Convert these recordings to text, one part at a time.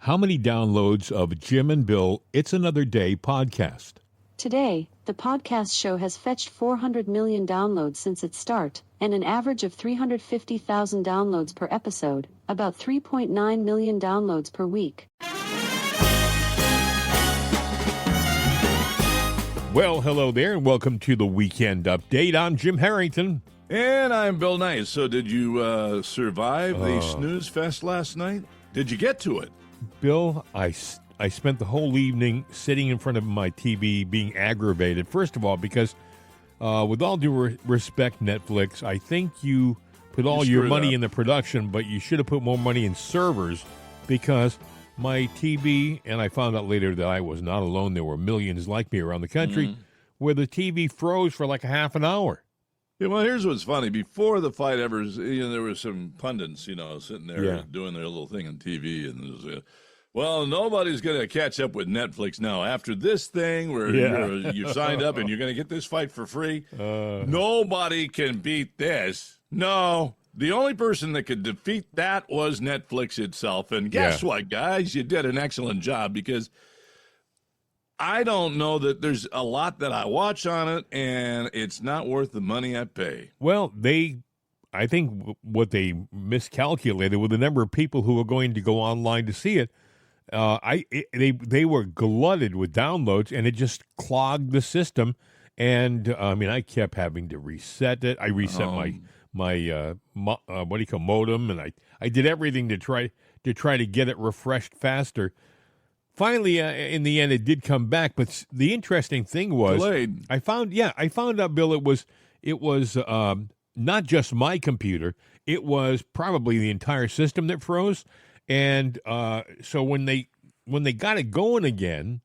How many downloads of Jim and Bill It's Another Day podcast? Today, the podcast show has fetched 400 million downloads since its start, and an average of 350,000 downloads per episode, about 3.9 million downloads per week. Well, hello there, and welcome to the Weekend Update. I'm Jim Harrington. And I'm Bill Knight. So did you survive the snooze fest last night? Did you get to it? Bill, I spent the whole evening sitting in front of my TV being aggravated. First of all, because with all due respect, Netflix, I think you put all your money in the production, but you should have put more money in servers, because my TV, and I found out later that I was not alone. There were millions like me around the country where the TV froze for like a half an hour. Yeah, well, here's what's funny. Before the fight ever, there were some pundits, sitting there doing their little thing on TV, and there was well, nobody's going to catch up with Netflix now. After this thing where you've signed up and you're going to get this fight for free, nobody can beat this. No, the only person that could defeat that was Netflix itself. And guess what, guys? You did an excellent job, because I don't know that there's a lot that I watch on it, and it's not worth the money I pay. Well, I think what they miscalculated with the number of people who are going to go online to see it. They were glutted with downloads, and it just clogged the system. And I kept having to reset it. I reset my modem, and I did everything to try to get it refreshed faster. Finally, in the end, it did come back. But the interesting thing was, delayed. I found out, Bill, it was not just my computer. It was probably the entire system that froze. And so when they got it going again,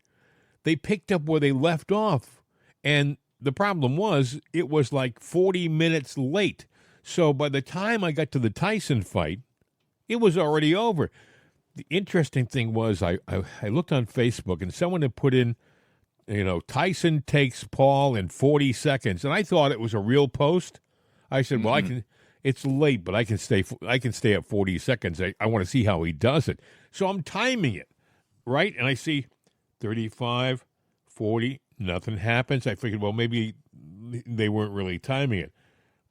they picked up where they left off. And the problem was, it was like 40 minutes late. So by the time I got to the Tyson fight, it was already over. The interesting thing was, I looked on Facebook, and someone had put in, Tyson takes Paul in 40 seconds. And I thought it was a real post. I said, well, it's late, but I can stay at 40 seconds. I want to see how he does it. So I'm timing it, right? And I see 35, 40, nothing happens. I figured, well, maybe they weren't really timing it.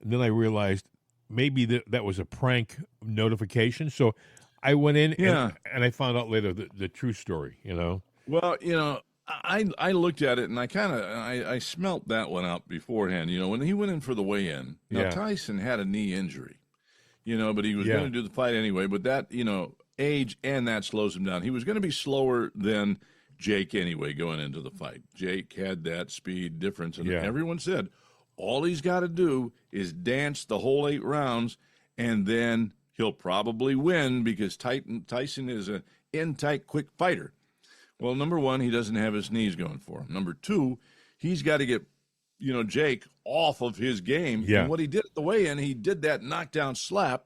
And then I realized maybe that was a prank notification. So I went in and I found out later the true story, Well, I looked at it, and I smelt that one out beforehand. When he went in for the weigh-in, Tyson had a knee injury, but he was going to do the fight anyway. But that, age and that slows him down. He was going to be slower than Jake anyway going into the fight. Jake had that speed difference, and everyone said all he's got to do is dance the whole 8 rounds, and then he'll probably win, because Tyson is an in-tight, quick fighter. Well, number one, he doesn't have his knees going for him. Number two, he's got to get, Jake off of his game. Yeah. And what he did at the weigh-in, he did that knockdown slap.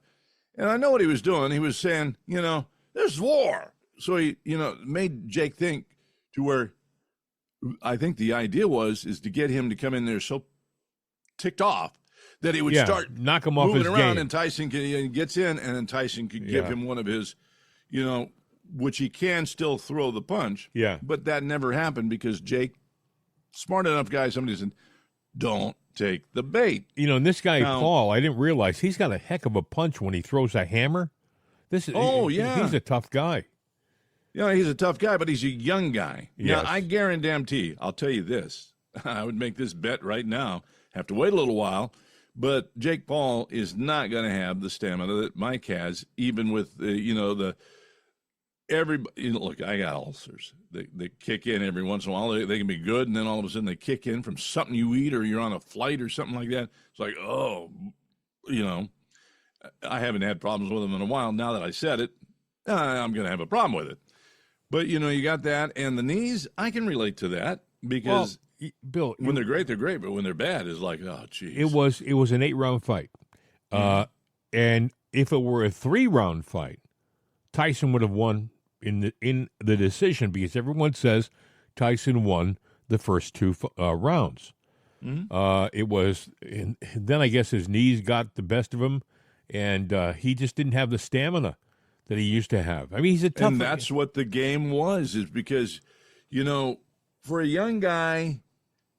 And I know what he was doing. He was saying, there's war. So he, made Jake think to where I think the idea is to get him to come in there so ticked off that he would start knock him off moving his around, game. and Tyson gets in, and then Tyson could give him one of his, which he can still throw the punch. Yeah. But that never happened, because Jake, smart enough guy, somebody said, don't take the bait. And this guy, Paul, I didn't realize he's got a heck of a punch when he throws a hammer. He's a tough guy. He's a tough guy, but he's a young guy. Yes. Now, I guarantee, I'll tell you this, I would make this bet right now, have to wait a little while, but Jake Paul is not going to have the stamina that Mike has, even with, everybody. Look, I got ulcers. They kick in every once in a while. They can be good, and then all of a sudden they kick in from something you eat, or you're on a flight or something like that. It's like, I haven't had problems with them in a while. Now that I said it, I'm going to have a problem with it. But, you got that. And the knees, I can relate to that, because Bill, when they're great, they're great. But when they're bad, it's like, oh, geez. It was an 8-round fight. And if it were a 3-round fight, Tyson would have won in the decision, because everyone says Tyson won the first 2 rounds. It was, and then I guess his knees got the best of him, and he just didn't have the stamina that he used to have. I mean, he's a tough. And that's what the game was, is because, for a young guy,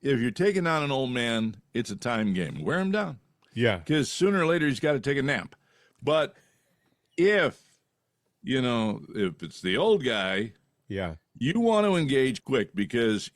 if you're taking on an old man, it's a time game. Wear him down. Yeah. Because sooner or later he's got to take a nap. But if it's the old guy, yeah, you want to engage quick because,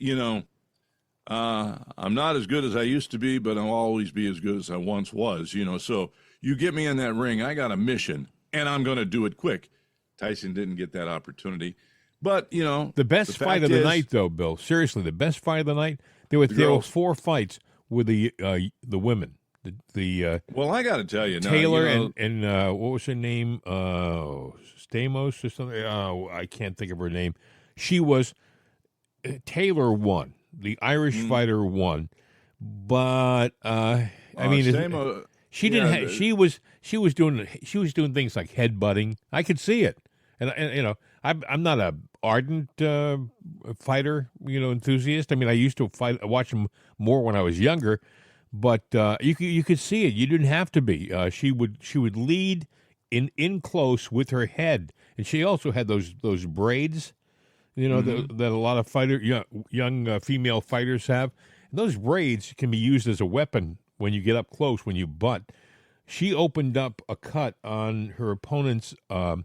I'm not as good as I used to be, but I'll always be as good as I once was, So you get me in that ring, I got a mission, and I'm going to do it quick. Tyson didn't get that opportunity. But, the best fight of the night, though, Bill, seriously, the best fight of the night, there were 4 fights with the women. Well, I got to tell you, Taylor and what was her name? Stamos or something? I can't think of her name. Taylor won. The Irish fighter won, but Stamos, she didn't. She was doing things like headbutting. I could see it, and I'm not a ardent fighter, enthusiast. I mean, I used to watch them more when I was younger, but you could see it. You didn't have to be. She would lead in close with her head, and she also had those braids, that a lot of young female fighters have. And those braids can be used as a weapon when you get up close, when you butt. She opened up a cut on her opponent's her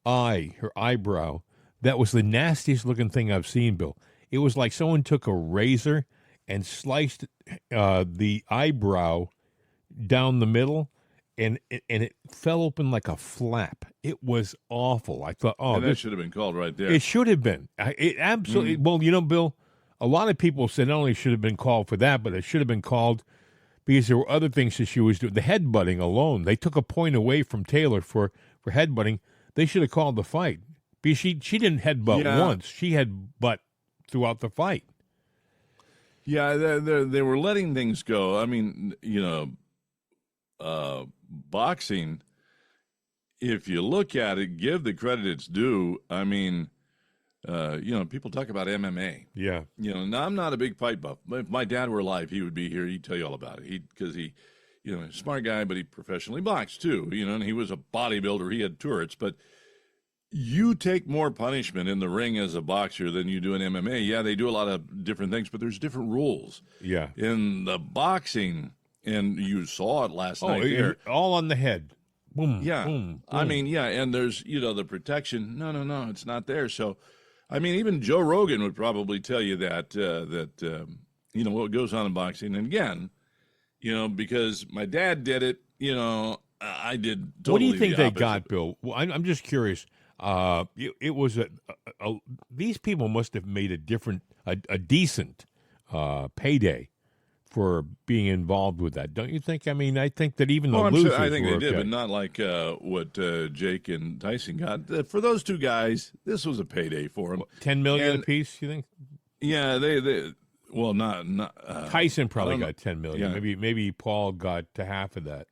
eyebrow. That was the nastiest looking thing I've seen, Bill. It was like someone took a razor and sliced the eyebrow down the middle, and it fell open like a flap. It was awful. I thought, that should have been called right there. It should have been. It absolutely. Well, Bill, a lot of people said not only should have been called for that, but it should have been called because there were other things that she was doing. The headbutting alone, they took a point away from Taylor for headbutting. They should have called the fight because she didn't headbutt once. She headbutt throughout the fight. Yeah, they were letting things go. I mean, boxing, if you look at it, give the credit it's due. I mean, people talk about MMA. Yeah. Now I'm not a big fight buff. If my dad were alive, he would be here. He'd tell you all about it. Because he, a smart guy, but he professionally boxed too. And he was a bodybuilder. He had turrets. But you take more punishment in the ring as a boxer than you do in MMA. Yeah, they do a lot of different things, but there's different rules. Yeah. In the boxing, and you saw it last night there. All on the head. Boom. Yeah. Boom, boom. I mean, yeah, and there's, the protection. No, it's not there. So, I mean, even Joe Rogan would probably tell you that what goes on in boxing. And again, because my dad did it, I did totally. What do you think the they opposite. got, Bill? Well, I'm just curious. It was these people must have made a decent payday for being involved with that, don't you think? I mean, I think that even the losers I think were they did, okay. but not like what Jake and Tyson got. For those two guys, this was a payday for them. $10 million apiece, you think? Yeah, they well, not Tyson probably got $10 million. Yeah. Maybe Paul got to half of that.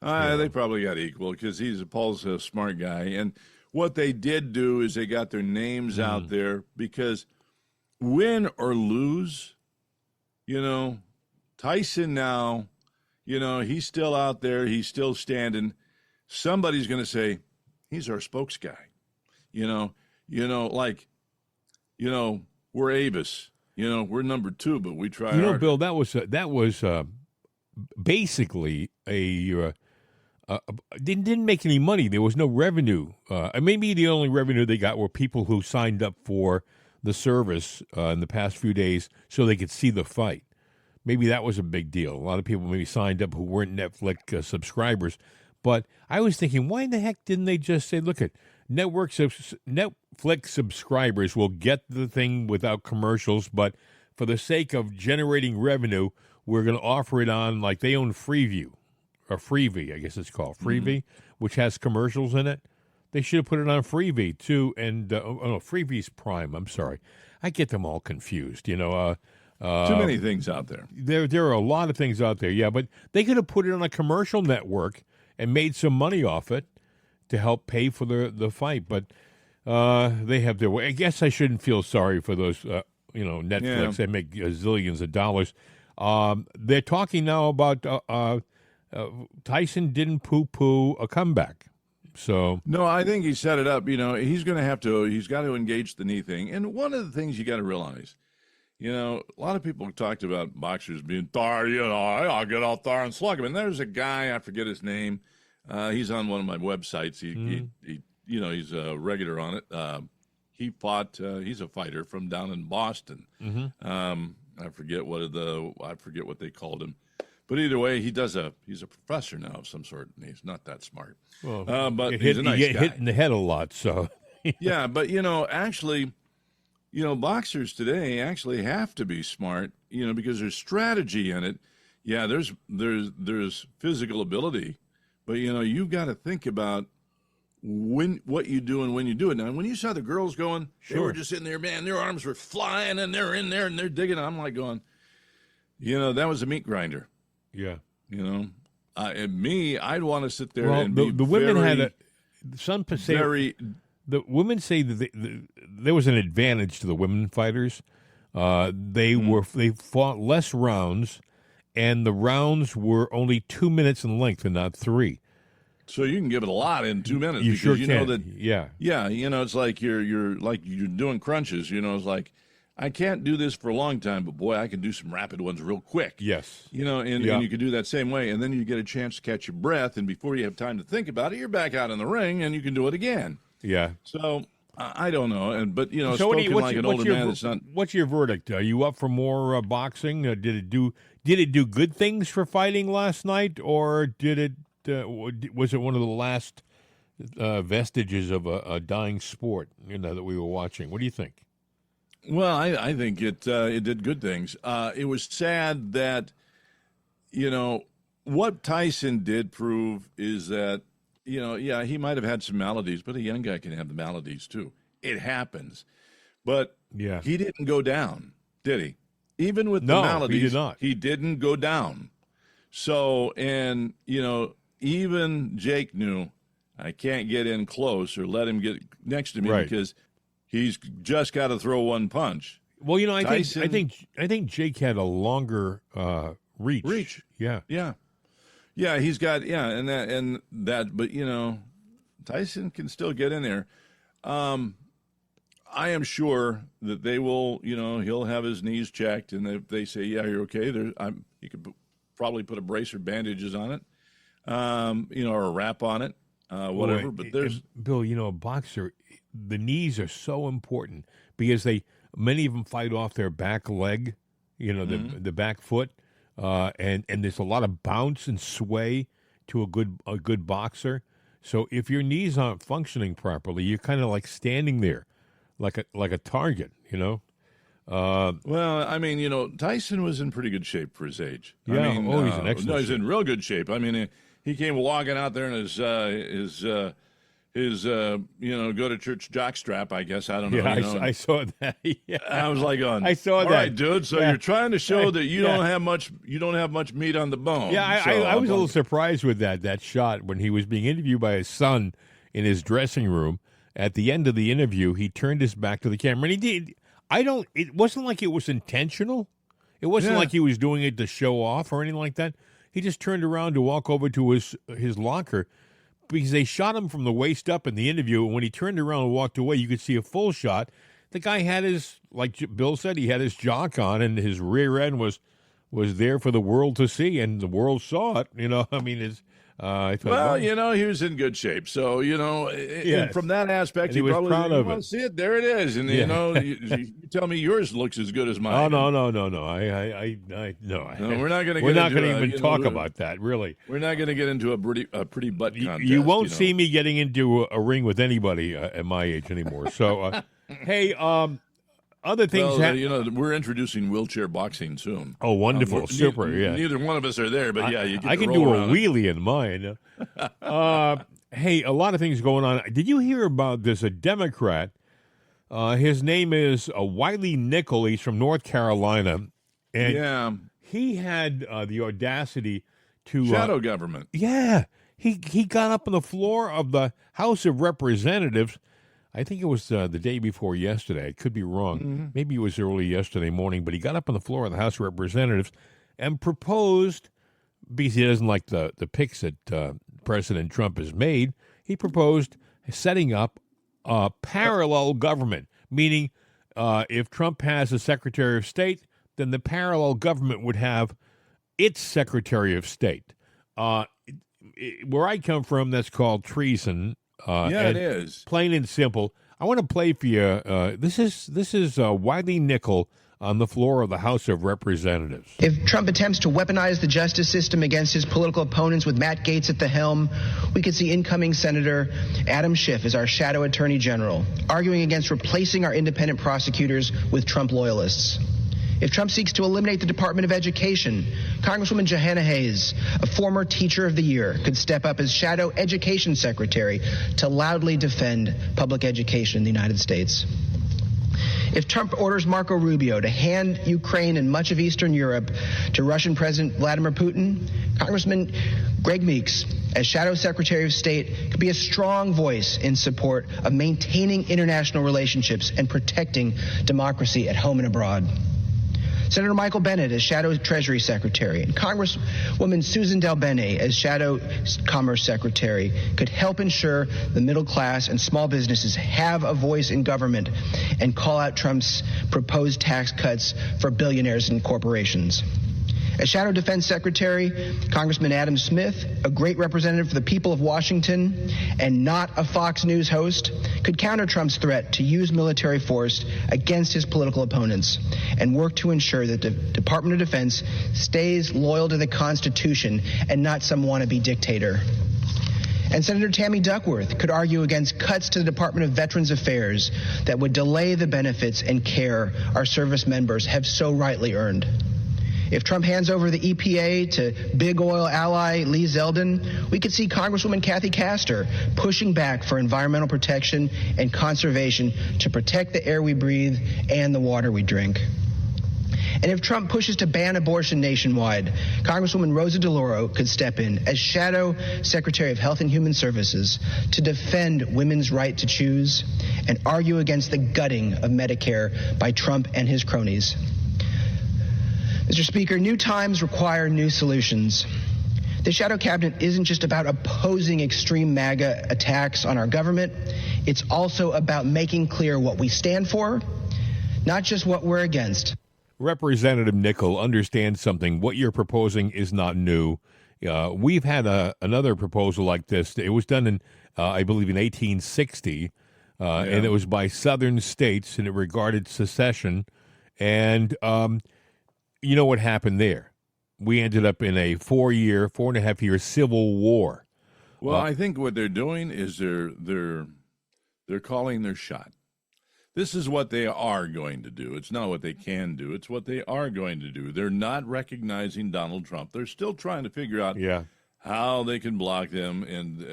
They probably got equal because Paul's a smart guy. And what they did do is they got their names out there because win or lose, Tyson now, he's still out there. He's still standing. Somebody's going to say, he's our spokes guy. We're Avis. We're number 2, but we try harder. Bill, that was basically didn't make any money. There was no revenue. Maybe the only revenue they got were people who signed up for the service in the past few days so they could see the fight. Maybe that was a big deal. A lot of people maybe signed up who weren't Netflix subscribers. But I was thinking, why in the heck didn't they just say, look, Netflix subscribers will get the thing without commercials, but for the sake of generating revenue, we're going to offer it on, like they own Freeview, or Freevee, I guess it's called, Freevee, which has commercials in it. They should have put it on Freevee, too, and, Freevee's Prime, I'm sorry. I get them all confused, Too many things out there. There are a lot of things out there, yeah, but they could have put it on a commercial network and made some money off it to help pay for the fight, but they have their way. I guess I shouldn't feel sorry for those, Netflix. Yeah. They make zillions of dollars. They're talking now about Tyson didn't poo-poo a comeback. So No, I think he set it up. He's going to he's got to engage the knee thing. And one of the things you got to realize, a lot of people talked about boxers being tired, I'll get out there and slug him. And there's a guy, I forget his name. He's on one of my websites. He's a regular on it. He fought, he's a fighter from down in Boston. I forget what they called him. But either way, he's a professor now of some sort, and he's not that smart. well, But he's a nice you get guy. hit in the head a lot. So Yeah, but actually, boxers today actually have to be smart, because there's strategy in it. Yeah, there's physical ability, but you've got to think about what you do and when you do it. Now, when you saw the girls going, they Sure. were just in there, man, their arms were flying and they're in there and they're digging. I'm like going, that was a meat grinder. yeah. And me, I'd want to sit there Well, and the be women very, had some say very. the women say that there was an advantage to the women fighters. They fought less rounds, and the rounds were only 2 minutes in length and not 3. So you can give it a lot in 2 minutes. You because sure you can. know that. Yeah. Yeah, it's like you're doing crunches. It's like I can't do this for a long time, but boy, I can do some rapid ones real quick. Yes. And you can do that same way, and then you get a chance to catch your breath, and before you have time to think about it, you're back out in the ring, and you can do it again. Yeah. So I don't know, but So spoken like an older man, it's not. What's your verdict? Are you up for more boxing? Did it do good things for fighting last night, or did it was it one of the last vestiges of a dying sport? That we were watching. What do you think? Well, I think it did good things. It was sad that, what Tyson did prove is that, he might have had some maladies, but a young guy can have the maladies too. It happens. But Yeah. he didn't go down, did he? Even with No, the maladies, he did not. He didn't go down. So, and, even Jake knew I can't get in close or let him get next to me Right. because he's just got to throw one punch. Well, I Tyson- think Jake had a longer reach. Yeah. Yeah, he's got and that but Tyson can still get in there. I am sure that they will, he'll have his knees checked, and if they say, yeah, you're okay, he could probably put a brace or bandages on it, or a wrap on it, whatever. Boy, But there's and Bill, a boxer, the knees are so important because many of them fight off their back leg, the back foot, and there's a lot of bounce and sway to a good boxer. So if your knees aren't functioning properly, you're kind of like standing there, like a target, well, I mean, Tyson was in pretty good shape for his age. Yeah, I mean, he's in excellent no, he's shape. in real good shape. I mean, he came walking out there in his go to church jockstrap, I guess. I don't know. Yeah, I saw that. Yeah. I was like, I saw all that. right, dude. So Yeah. you're trying to show that you Yeah. don't have much meat on the bone. Yeah, So I was a I'm little surprised with that shot when he was being interviewed by his son in his dressing room. At the end of the interview, he turned his back to the camera, and he did. It wasn't like it was intentional. It wasn't Yeah. like he was doing it to show off or anything like that. He just turned around to walk over to his locker because they shot him from the waist up in the interview. And when he turned around and walked away, you could see a full shot. The guy had like Bill said, he had his jock on, and his rear end was there for the world to see, and the world saw it. I mean, I thought, Well, wow. he was in good shape. So, Yes. from that aspect, And he was probably proud of well, it. see it. There it is. And, Yeah. you tell me yours looks as good as Oh mine. no. No, No, we're not going to We're not going to even talk about that. Really, We're not going to get into a pretty butt contest. you won't see me getting into a ring with anybody at my age anymore. So, hey, other things. Well, we're introducing wheelchair boxing soon. Oh, wonderful, We're- super. Yeah, Neither one of us are there, but yeah, you get I to can roll do a around it. wheelie in mine. Hey, a lot of things going on. Did you hear about this? A Democrat. His name is Wiley Nickel. He's from North Carolina, and Yeah, he had the audacity to shadow government. Yeah, he got up on the floor of the House of Representatives. I think it was the day before yesterday. I could be wrong. Mm-hmm. Maybe it was early yesterday morning, but he got up on the floor of the House of Representatives and proposed, because he doesn't like the picks that President Trump has made, He proposed setting up a parallel government, meaning if Trump has a Secretary of State, then the parallel government would have its Secretary of State. Where I come from, that's called treason. It is. Plain and simple. I want to play for you. This is Wiley Nickel on the floor of the House of Representatives. If Trump attempts to weaponize the justice system against his political opponents with Matt Gaetz at the helm, we could see incoming Senator Adam Schiff as our shadow attorney general, arguing against replacing our independent prosecutors with Trump loyalists. If Trump seeks to eliminate the Department of Education, Congresswoman Johanna Hayes, a former Teacher of the Year, could step up as Shadow Education Secretary to loudly defend public education in the United States. If Trump orders Marco Rubio to hand Ukraine and much of Eastern Europe to Russian President Vladimir Putin, Congressman Greg Meeks, as Shadow Secretary of State, could be a strong voice in support of maintaining international relationships and protecting democracy at home and abroad. Senator Michael Bennet as Shadow Treasury Secretary and Congresswoman Susan DelBene as Shadow Commerce Secretary could help ensure the middle class and small businesses have a voice in government and call out Trump's proposed tax cuts for billionaires and corporations. As Shadow Defense Secretary, Congressman Adam Smith, a great representative for the people of Washington and not a Fox News host, could counter Trump's threat to use military force against his political opponents and work to ensure that the Department of Defense stays loyal to the Constitution and not some wannabe dictator. And Senator Tammy Duckworth could argue against cuts to the Department of Veterans Affairs that would delay the benefits and care our service members have so rightly earned. If Trump hands over the EPA to big oil ally Lee Zeldin, we could see Congresswoman Kathy Castor pushing back for environmental protection and conservation to protect the air we breathe and the water we drink. And if Trump pushes to ban abortion nationwide, Congresswoman Rosa DeLauro could step in as Shadow Secretary of Health and Human Services to defend women's right to choose and argue against the gutting of Medicare by Trump and his cronies. Mr. Speaker, new times require new solutions. The shadow cabinet isn't just about opposing extreme MAGA attacks on our government. It's also about making clear what we stand for, not just what we're against. Representative Nickel, understand something. What you're proposing is not new. We've had another proposal like this. It was done in, I believe, in 1860, and it was by Southern states, and it regarded secession. And you know what happened there? We ended up in a 4.5 year civil war. Well, I think what they're doing is they're calling their shot. This is what they are going to do. It's not what they can do. It's what they are going to do. They're not recognizing Donald Trump. They're still trying to figure out how they can block them and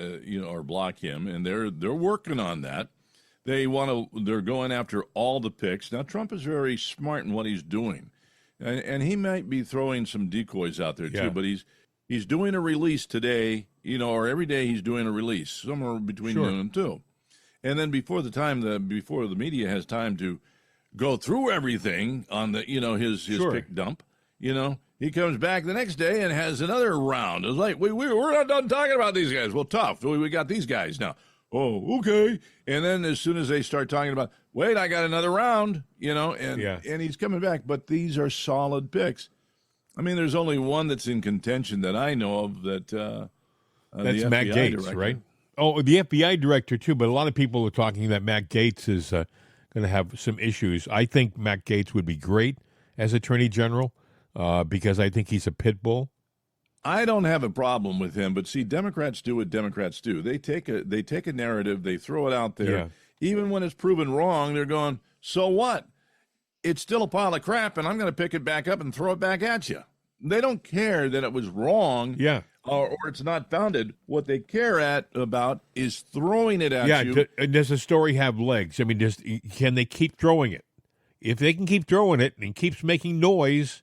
or block him, and they're working on that. They're going after all the picks. Now, Trump is very smart in what he's doing. And he might be throwing some decoys out there too, but he's doing a release today, or every day he's doing a release, somewhere between noon and 2. And then before the media has time to go through everything on the his pick dump, he comes back the next day and has another round. It's like we're not done talking about these guys. Well, tough. We got these guys now. Oh, okay. And then as soon as they start talking about, wait, I got another round, and he's coming back. But these are solid picks. I mean, there's only one that's in contention that I know of that's Matt Gaetz, director. Right? Oh, the FBI director, too. But a lot of people are talking that Matt Gaetz is going to have some issues. I think Matt Gaetz would be great as Attorney General because I think he's a pit bull. I don't have a problem with him, but see, Democrats do what Democrats do. They take a narrative, they throw it out there. Yeah. Even when it's proven wrong, they're going, so what? It's still a pile of crap, and I'm going to pick it back up and throw it back at you. They don't care that it was wrong or it's not founded. What they care about is throwing it at you. Does the story have legs? I mean, can they keep throwing it? If they can keep throwing it and keeps making noise,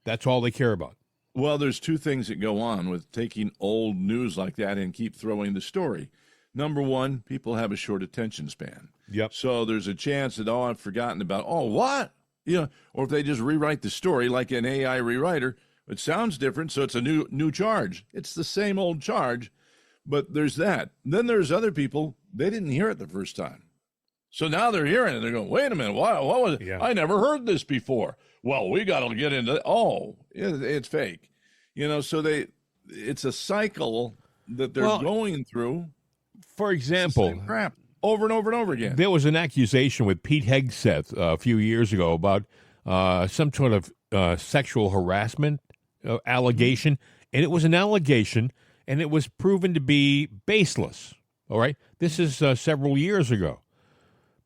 that's all they care about. Well, there's two things that go on with taking old news like that and keep throwing the story. Number one, people have a short attention span. Yep. So there's a chance that, I've forgotten about, what? Or if they just rewrite the story like an AI rewriter, it sounds different, so it's a new charge. It's the same old charge, But there's that. Then there's other people, they didn't hear it the first time. So now they're hearing it. They're going, wait a minute, what was it? Yeah. I never heard this before. Well, we got to get into, it's fake. So it's a cycle that they're going through. For example, crap over and over and over again. There was an accusation with Pete Hegseth a few years ago about some sort of sexual harassment allegation, and it was an allegation, and it was proven to be baseless. All right, this is several years ago,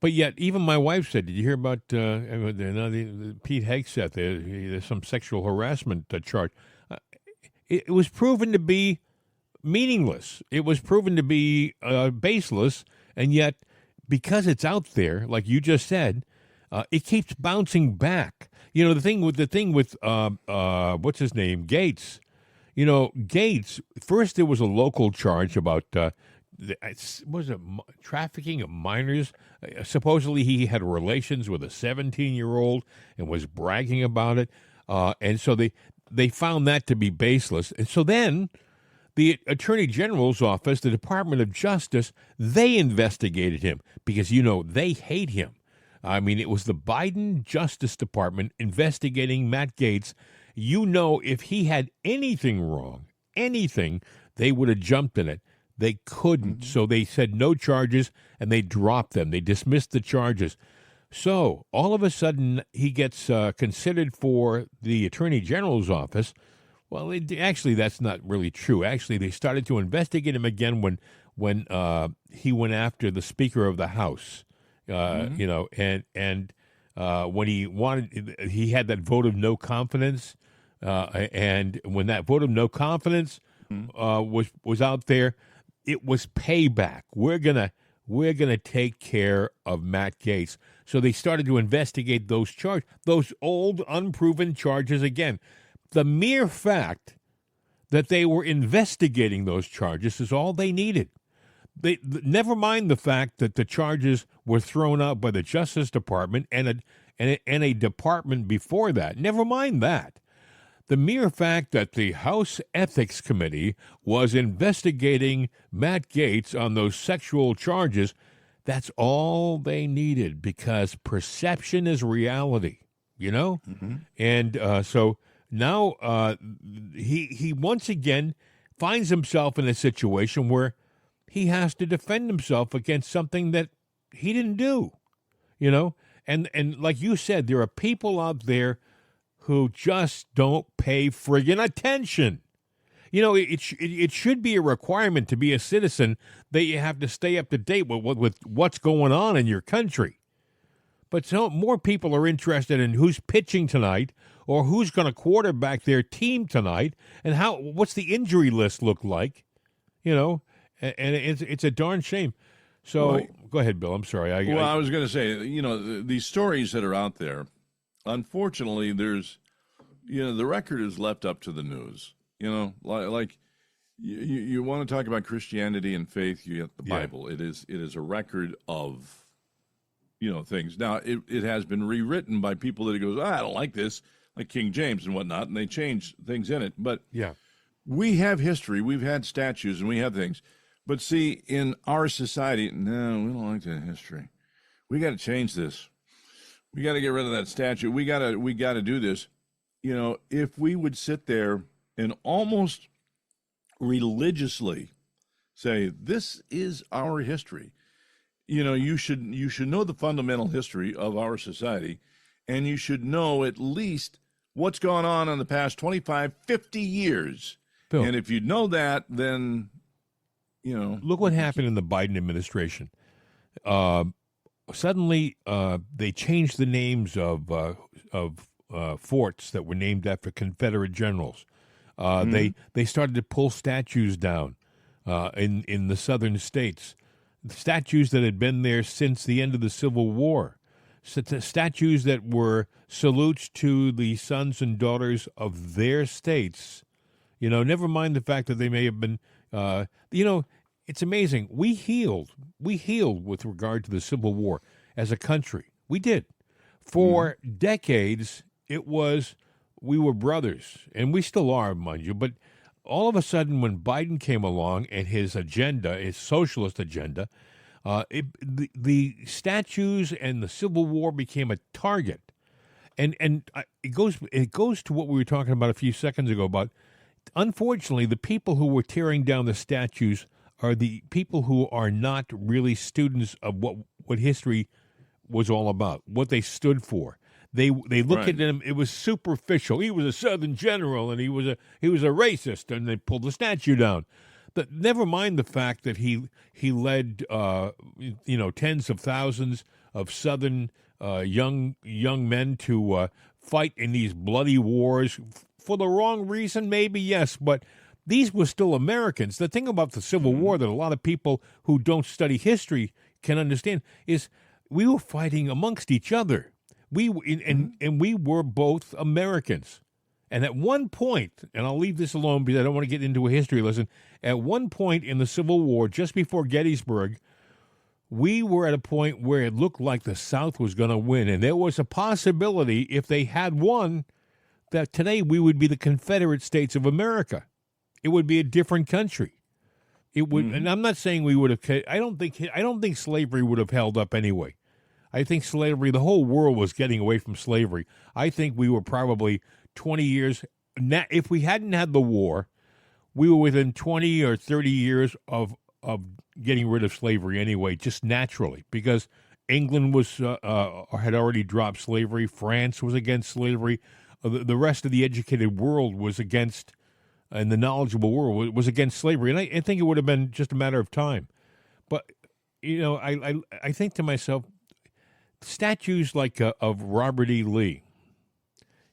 but yet even my wife said, "Did you hear about the Pete Hegseth? There's some sexual harassment charge." It was proven to be meaningless. It was proven to be baseless, and yet because it's out there, like you just said, it keeps bouncing back. The thing with what's his name, Gates. Gates. First, there was a local charge about trafficking of minors. Supposedly, he had relations with a 17-year-old and was bragging about it, and so they found that to be baseless. And so then the Attorney General's office, the Department of Justice, they investigated him because, they hate him. I mean, it was the Biden Justice Department investigating Matt Gaetz. If he had anything wrong, they would have jumped in it. They couldn't. Mm-hmm. So they said no charges, and they dropped them. They dismissed the charges. So all of a sudden, he gets considered for the Attorney General's office. Well, actually, that's not really true. Actually, they started to investigate him again when he went after the Speaker of the House. And when he had that vote of no confidence, and when that vote of no confidence was out there, it was payback. We're gonna take care of Matt Gaetz. So they started to investigate those old unproven charges again. The mere fact that they were investigating those charges is all they needed. Never mind the fact that the charges were thrown out by the Justice Department and a department before that. Never mind that. The mere fact that the House Ethics Committee was investigating Matt Gaetz on those sexual charges, that's all they needed, because perception is reality, Mm-hmm. And so now he once again finds himself in a situation where he has to defend himself against something that he didn't do, And like you said, there are people out there who just don't pay friggin' attention. It should be a requirement to be a citizen that you have to stay up to date with what's going on in your country. But so more people are interested in who's pitching tonight or who's going to quarterback their team tonight and what's the injury list look like, And it's a darn shame. So go ahead, Bill. I'm sorry. I was going to say, these stories that are out there, unfortunately, there's, the record is left up to the news. Like you want to talk about Christianity and faith, you get the Bible. It is a record of, things. Now, it has been rewritten by people that goes, I don't like this, like King James and whatnot, and they change things in it. But we have history. We've had statues and we have things. But see, in our society, no, we don't like that history. We got to change this. We got to get rid of that statue. We got to do this. If we would sit there and almost religiously say, this is our history. You should know the fundamental history of our society, and you should know at least what's gone on in the past 25, 50 years. Bill, and if you know that, then, Look what happened in the Biden administration. Suddenly, they changed the names of forts that were named after Confederate generals. They started to pull statues down in the southern states, statues that had been there since the end of the Civil War, statues that were salutes to the sons and daughters of their states. Never mind the fact that they may have been, it's amazing. We healed with regard to the Civil War as a country. We did. For decades, we were brothers, and we still are, mind you, but all of a sudden, when Biden came along and his agenda, his socialist agenda, the statues and the Civil War became a target. And it goes to what we were talking about a few seconds ago about, unfortunately, the people who were tearing down the statues are the people who are not really students of what history was all about, what they stood for. They look at him. It was superficial. He was a Southern general, and he was a racist, and they pulled the statue down. But never mind the fact that he led tens of thousands of Southern young men to fight in these bloody wars for the wrong reason, maybe, yes, but these were still Americans. The thing about the Civil War that a lot of people who don't study history can understand is we were fighting amongst each other. We were both Americans. And at one point, and I'll leave this alone because I don't want to get into a history lesson, at one point in the Civil War, just before Gettysburg, we were at a point where it looked like the South was going to win. And there was a possibility, if they had won, that today we would be the Confederate States of America. It would be a different country. It would, and I'm not saying we would have. I don't think slavery would have held up anyway. I think slavery, the whole world was getting away from slavery. I think we were probably 20 years. If we hadn't had the war, we were within 20 or 30 years of getting rid of slavery anyway, just naturally, because England had already dropped slavery. France was against slavery. The rest of the educated world was against, and the knowledgeable world was against slavery. And I think it would have been just a matter of time. But, I think to myself, statues like of Robert E. Lee,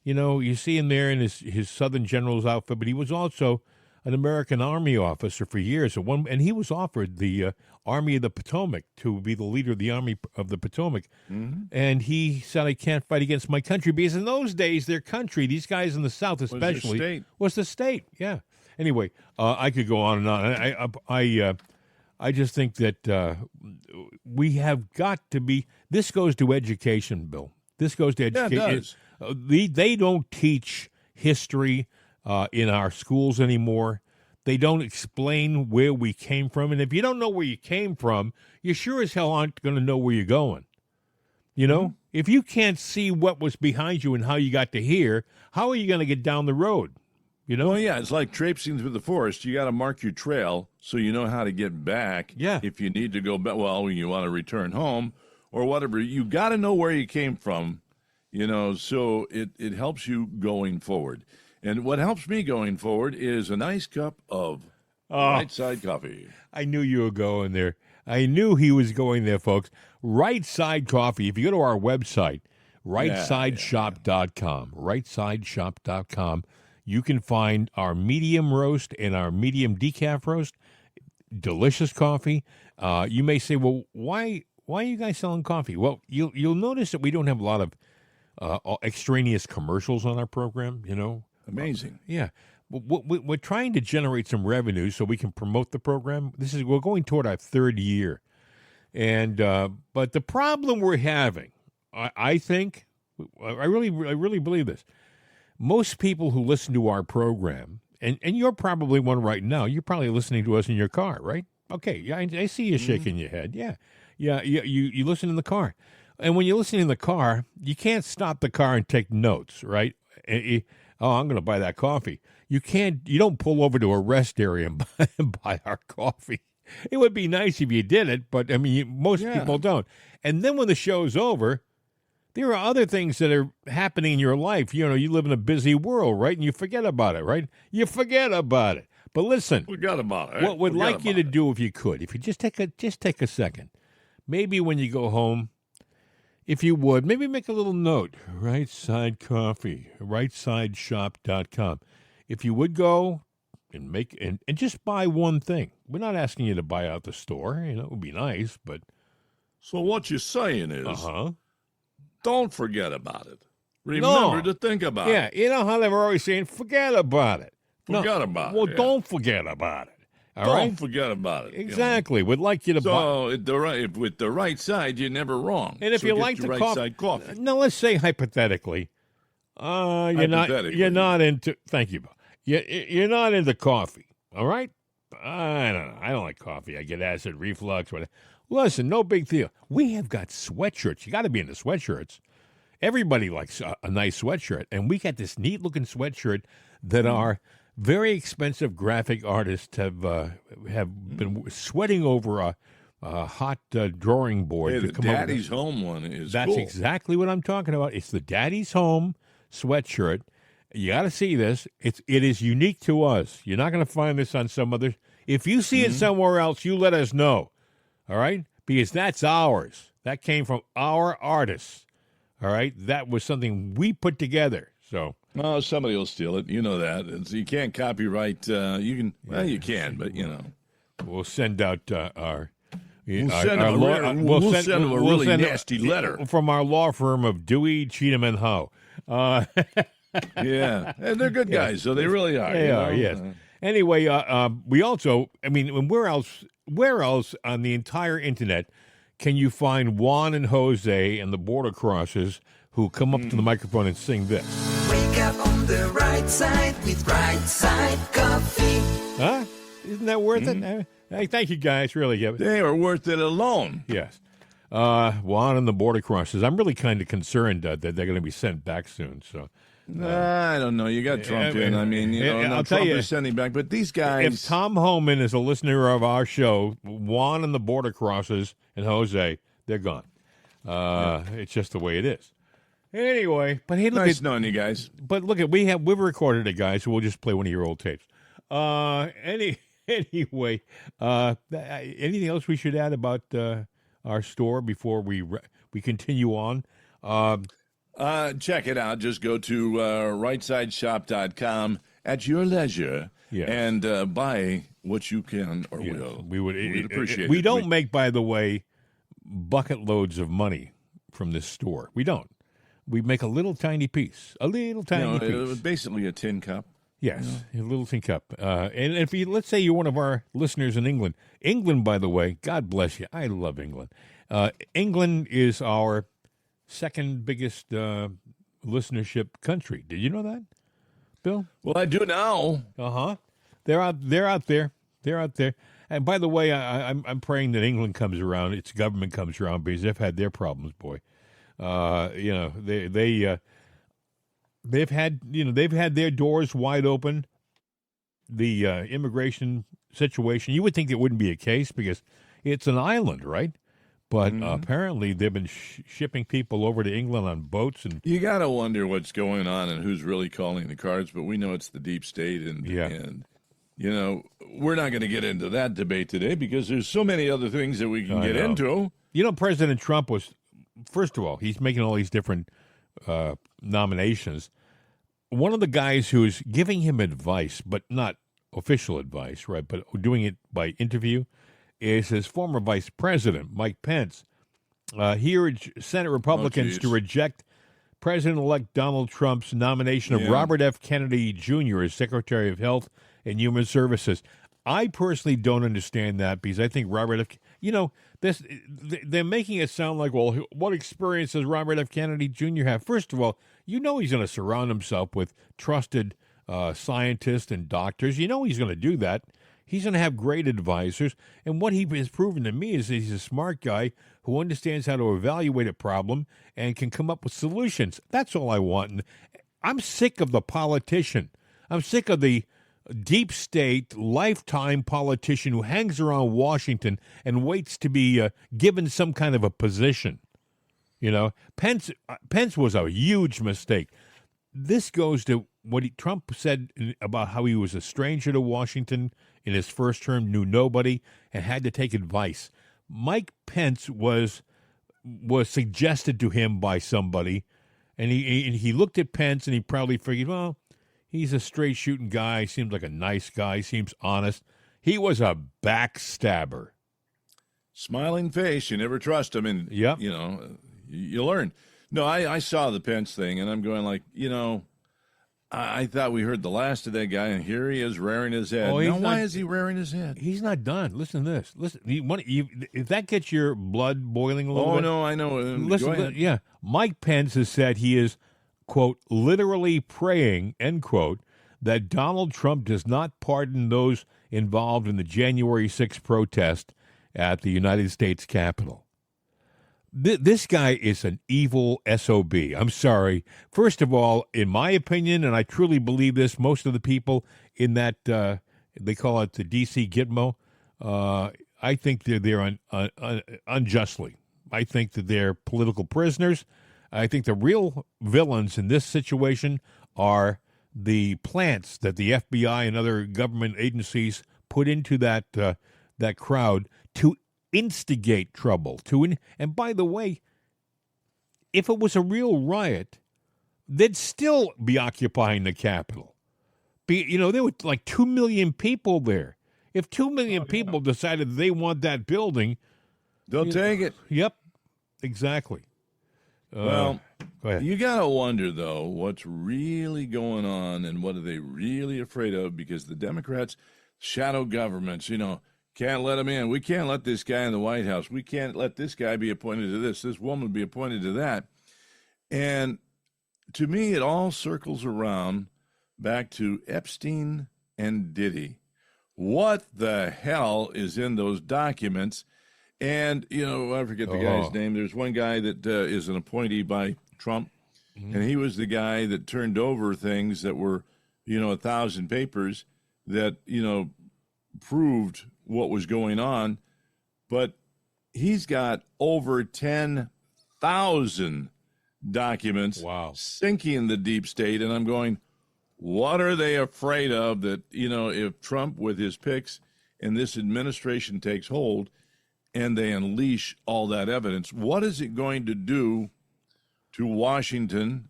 you see him there in his Southern general's outfit, but he was also an American Army officer for years. And he was offered the Army of the Potomac to be the leader of the Army of the Potomac. Mm-hmm. And he said, I can't fight against my country, because in those days, their country, these guys in the South especially, was the state. Yeah. Anyway, I could go on and on. I just think that we have got to be. This goes to education, Bill. This goes to education. Yeah, it does. They don't teach history in our schools anymore. They don't explain where we came from. And if you don't know where you came from, you sure as hell aren't going to know where you're going. Mm-hmm. If you can't see what was behind you and how you got to here, how are you going to get down the road? Well, yeah, it's like traipsing through the forest. You got to mark your trail so you know how to get back. Yeah. If you need to go back, when you want to return home or whatever, you got to know where you came from, so it helps you going forward. And what helps me going forward is a nice cup of Right Side Coffee. I knew you were going there. I knew he was going there, folks. Right Side Coffee. If you go to our website, rightsideshop.com, rightsideshop.com, you can find our medium roast and our medium decaf roast. Delicious coffee. You may say, well, why are you guys selling coffee? Well, you'll notice that we don't have a lot of extraneous commercials on our program, Amazing. Yeah. We're trying to generate some revenue so we can promote the program. We're going toward our third year. And but the problem we're having, I think, I really believe this. Most people who listen to our program, and you're probably one right now, you're probably listening to us in your car, right? Okay, yeah, I see you shaking your head. Yeah, you listen in the car. And when you're listening in the car, you can't stop the car and take notes, right? I'm going to buy that coffee. You don't pull over to a rest area and buy our coffee. It would be nice if you did it, but most people don't. And then when the show's over, there are other things that are happening in your life. You live in a busy world, right? And you forget about it, right? You forget about it. But listen, forget about it. What would like you to do, if you could, if you just take a second, maybe when you go home, if you would, maybe make a little note. Right Side Coffee, rightsideshop.com. If you would go and and just buy one thing. We're not asking you to buy out the store. It would be nice, but. So what you're saying is, don't forget about it. Remember to think about it. Yeah, you know how they were always saying, forget about it. Forget about it. Well, don't forget about it. Don't forget about it. Exactly. We'd like you to buy. So with the right side, you're never wrong. And if you like the right side coffee. Now let's say hypothetically, you're not into. Thank you, Bill. You're not into coffee, all right? I don't know. I don't like coffee. I get acid reflux. Whatever. Listen, no big deal. We have got sweatshirts. You got to be into sweatshirts. Everybody likes a nice sweatshirt, and we got this neat-looking sweatshirt that our very expensive graphic artists have been sweating over a hot drawing board. Hey, to the come up with Daddy's Home one is That's cool. exactly what I'm talking about. It's the Daddy's Home sweatshirt. You got to see this. It is unique to us. You're not going to find this on some other. If you see it somewhere else, you let us know. All right? Because that's ours. That came from our artists. All right? That was something we put together. So. Oh, somebody will steal it. You know that. You can't copyright. You can. Well, you can, but you know. We'll send out our. We'll send them a really nasty letter from our law firm of Dewey, Cheatham, and Howe. Yeah, and they're good guys, so they really are. They are, yes. Anyway, we also, I mean, where else on the entire internet can you find Juan and Jose and the Border Crossers who come up to the microphone and sing this? Wake up on the right side with Right Side Coffee. Huh? Isn't that worth it? Hey, thank you guys, really. They are worth it alone. Yes. Juan and the Border Crossers. I'm really kind of concerned that they're going to be sent back soon, so. I don't know. You got Trump in. I mean, I'll tell Trump you, is sending back. But these guys. If Tom Homan is a listener of our show, Juan and the Border Crossers and Jose, they're gone. It's just the way it is. Anyway, but hey, look nice knowing you guys. But look at we've recorded it, guys. So we'll just play one of your old tapes. Anyway, anything else we should add about our store before we continue on? Check it out. Just go to rightsideshop.com at your leisure and buy what you can or will. We'd appreciate it. We don't make, by the way, bucket loads of money from this store. We don't. We make a little tiny piece. Piece. Basically a tin cup. Yes, a little tin cup. And if let's say you're one of our listeners in England. England, by the way, God bless you. I love England. England is our second biggest listenership country. Did you know that, Bill? Well, I do now. They're out there. They're out there. And by the way, I'm praying that England comes around. Its government comes around because they've had their problems, boy. They've had their doors wide open. The immigration situation, you would think it wouldn't be a case because it's an island, right? But apparently they've been shipping people over to England on boats. And you got to wonder what's going on and who's really calling the cards. But we know it's the deep state. And we're not going to get into that debate today because there's so many other things that we can get into. President Trump was, first of all, he's making all these different nominations. One of the guys who's giving him advice, but not official advice, right, but doing it by interview, is his former vice president, Mike Pence. He urged Senate Republicans to reject President-elect Donald Trump's nomination of Robert F. Kennedy Jr. as Secretary of Health and Human Services. I personally don't understand that because I think Robert F. They're making it sound like, well, what experience does Robert F. Kennedy Jr. have? First of all, he's going to surround himself with trusted scientists and doctors. He's going to do that. He's going to have great advisors. And what he has proven to me is that he's a smart guy who understands how to evaluate a problem and can come up with solutions. That's all I want. And I'm sick of the politician. I'm sick of the deep state, lifetime politician who hangs around Washington and waits to be given some kind of a position. Pence was a huge mistake. This goes to what Trump said about how he was a stranger to Washington in his first term, knew nobody, and had to take advice. Mike Pence was suggested to him by somebody, and he looked at Pence and he probably figured, well, he's a straight shooting guy, seems like a nice guy, seems honest. He was a backstabber. Smiling face, you never trust him, and you learn. No, I saw the Pence thing, and I'm going like, I thought we heard the last of that guy, and here he is rearing his head. Why is he rearing his head? He's not done. Listen to this. Listen, if that gets your blood boiling a little bit. Oh, no, I know. Mike Pence has said he is, quote, literally praying, end quote, that Donald Trump does not pardon those involved in the January 6th protest at the United States Capitol. This guy is an evil SOB. I'm sorry. First of all, in my opinion, and I truly believe this, most of the people in that, they call it the D.C. Gitmo, I think they're there unjustly. I think that they're political prisoners. I think the real villains in this situation are the plants that the FBI and other government agencies put into that crowd to instigate trouble. And by the way, if it was a real riot, they'd still be occupying the Capitol. There were like 2 million people there. If 2 million people decided they want that building, they'll take it. Yep, exactly. Well, go ahead. You got to wonder, though, what's really going on and what are they really afraid of? Because the Democrats, shadow governments, can't let him in. We can't let this guy in the White House. We can't let this guy be appointed to this woman be appointed to that. And to me, it all circles around back to Epstein and Diddy. What the hell is in those documents? And, I forget the guy's name. There's one guy that is an appointee by Trump, and he was the guy that turned over things that were, 1,000 papers that, proved what was going on. But he's got over 10,000 documents sinking the deep state. And I'm going, what are they afraid of that, if Trump with his picks and this administration takes hold and they unleash all that evidence, what is it going to do to Washington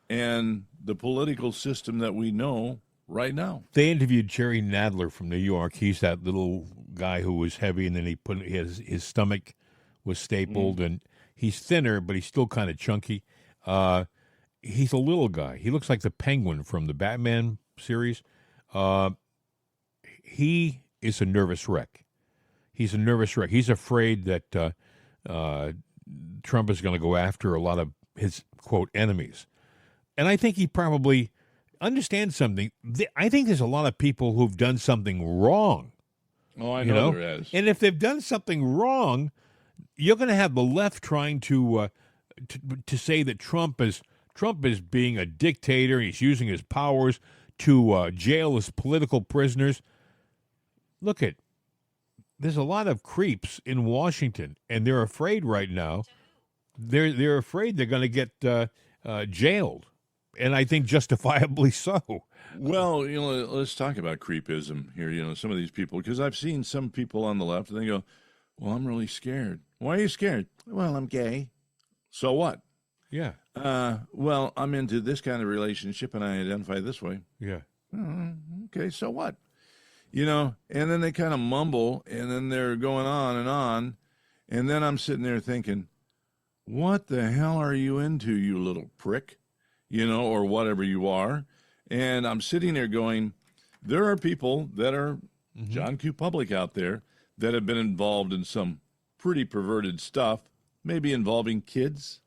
and the political system that we know right now? They interviewed Jerry Nadler from New York. He's that little guy who was heavy, and then he put his stomach was stapled, and he's thinner, but he's still kind of chunky. He's a little guy. He looks like the Penguin from the Batman series. He is a nervous wreck. He's a nervous wreck. He's afraid that Trump is going to go after a lot of his, quote, enemies. And I think he probably understands something. I think there's a lot of people who've done something wrong. Oh, I know there is. And if they've done something wrong, you're going to have the left trying to say that Trump is being a dictator. He's using his powers to jail his political prisoners. Look at, there's a lot of creeps in Washington, and they're afraid right now. They're afraid they're going to get jailed, and I think justifiably so. Well, let's talk about creepism here. Some of these people, because I've seen some people on the left, and they go, well, I'm really scared. Why are you scared? Well, I'm gay. So what? Yeah. Well, I'm into this kind of relationship, and I identify this way. Yeah. Okay, so what? And then they kind of mumble, and then they're going on, and then I'm sitting there thinking, what the hell are you into, you little prick? Or whatever you are. And I'm sitting there going, there are people that are John Q. Public out there that have been involved in some pretty perverted stuff, maybe involving kids.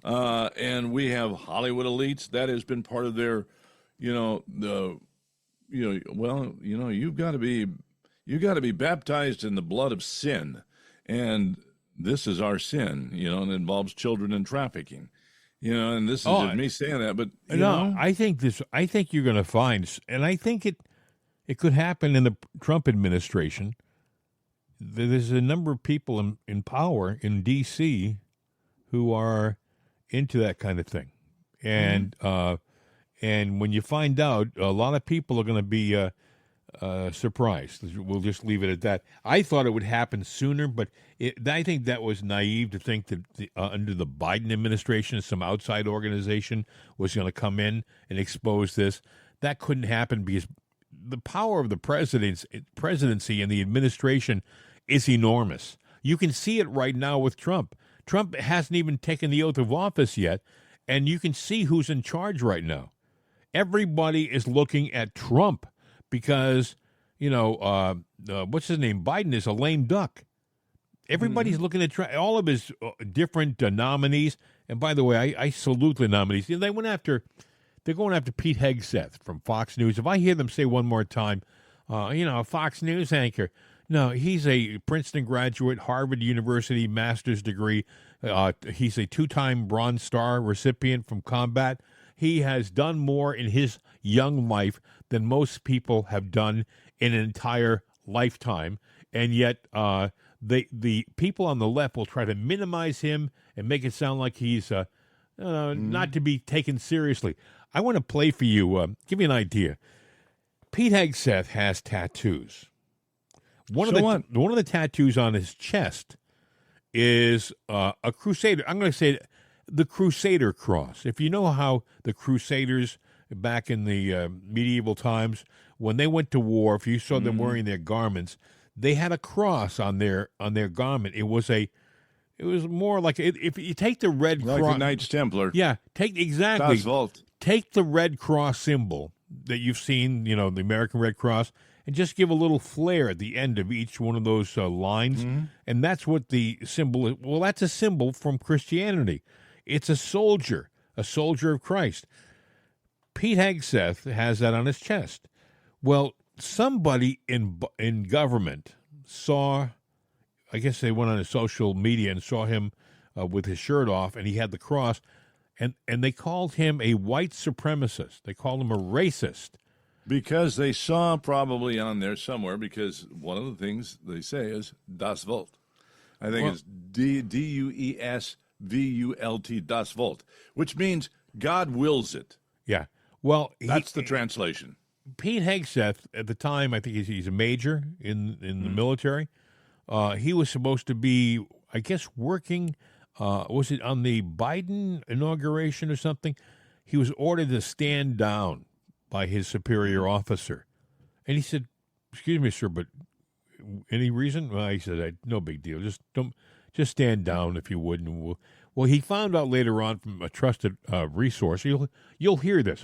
And we have Hollywood elites that has been part of their, you've got to be baptized in the blood of sin. And this is our sin, and it involves children and trafficking. And this is just me saying that, but I think you're going to find, and I think it could happen in the Trump administration. There's a number of people in power in D.C. who are into that kind of thing, and when you find out, a lot of people are going to be surprised. We'll just leave it at that. I thought it would happen sooner, but I think that was naive to think that under the Biden administration, some outside organization was going to come in and expose this. That couldn't happen because the power of the presidency and the administration is enormous. You can see it right now with Trump. Trump hasn't even taken the oath of office yet, and you can see who's in charge right now. Everybody is looking at Trump. Because, what's his name? Biden is a lame duck. Everybody's looking at all of his different nominees. And by the way, I salute the nominees. They went after they're going after Pete Hegseth from Fox News. If I hear them say one more time, a Fox News anchor. No, he's a Princeton graduate, Harvard University master's degree. He's a 2-time Bronze Star recipient from combat. He has done more in his young life than most people have done in an entire lifetime. And yet the people on the left will try to minimize him and make it sound like he's not to be taken seriously. I want to play for you, give you an idea. Pete Hegseth has tattoos. One of the tattoos on his chest is a Crusader. I'm going to say the Crusader cross. If you know how the Crusaders back in the medieval times, when they went to war, if you saw them wearing their garments, they had a cross on their garment. It was more like if you take the red cross, like the Knights Templar. Yeah, take the Red Cross symbol that you've seen, the American Red Cross, and just give a little flare at the end of each one of those lines, and that's what the symbol is. Well, that's a symbol from Christianity. It's a soldier of Christ. Pete Hegseth has that on his chest. Well, somebody in government saw, I guess they went on his social media and saw him with his shirt off, and he had the cross, and they called him a white supremacist. They called him a racist. Because they saw probably on there somewhere, because one of the things they say is Das Volt. I think it's D-U-E-S-V-U-L-T, Das Volt, which means God wills it. Yeah. Well, that's the translation. Pete Hegseth, at the time, I think he's a major in the military. He was supposed to be, I guess, working, was it on the Biden inauguration or something? He was ordered to stand down by his superior officer. And he said, "Excuse me, sir, but any reason?" Well, he said, "No big deal. Just stand down if you would." And well, he found out later on from a trusted resource. You'll hear this.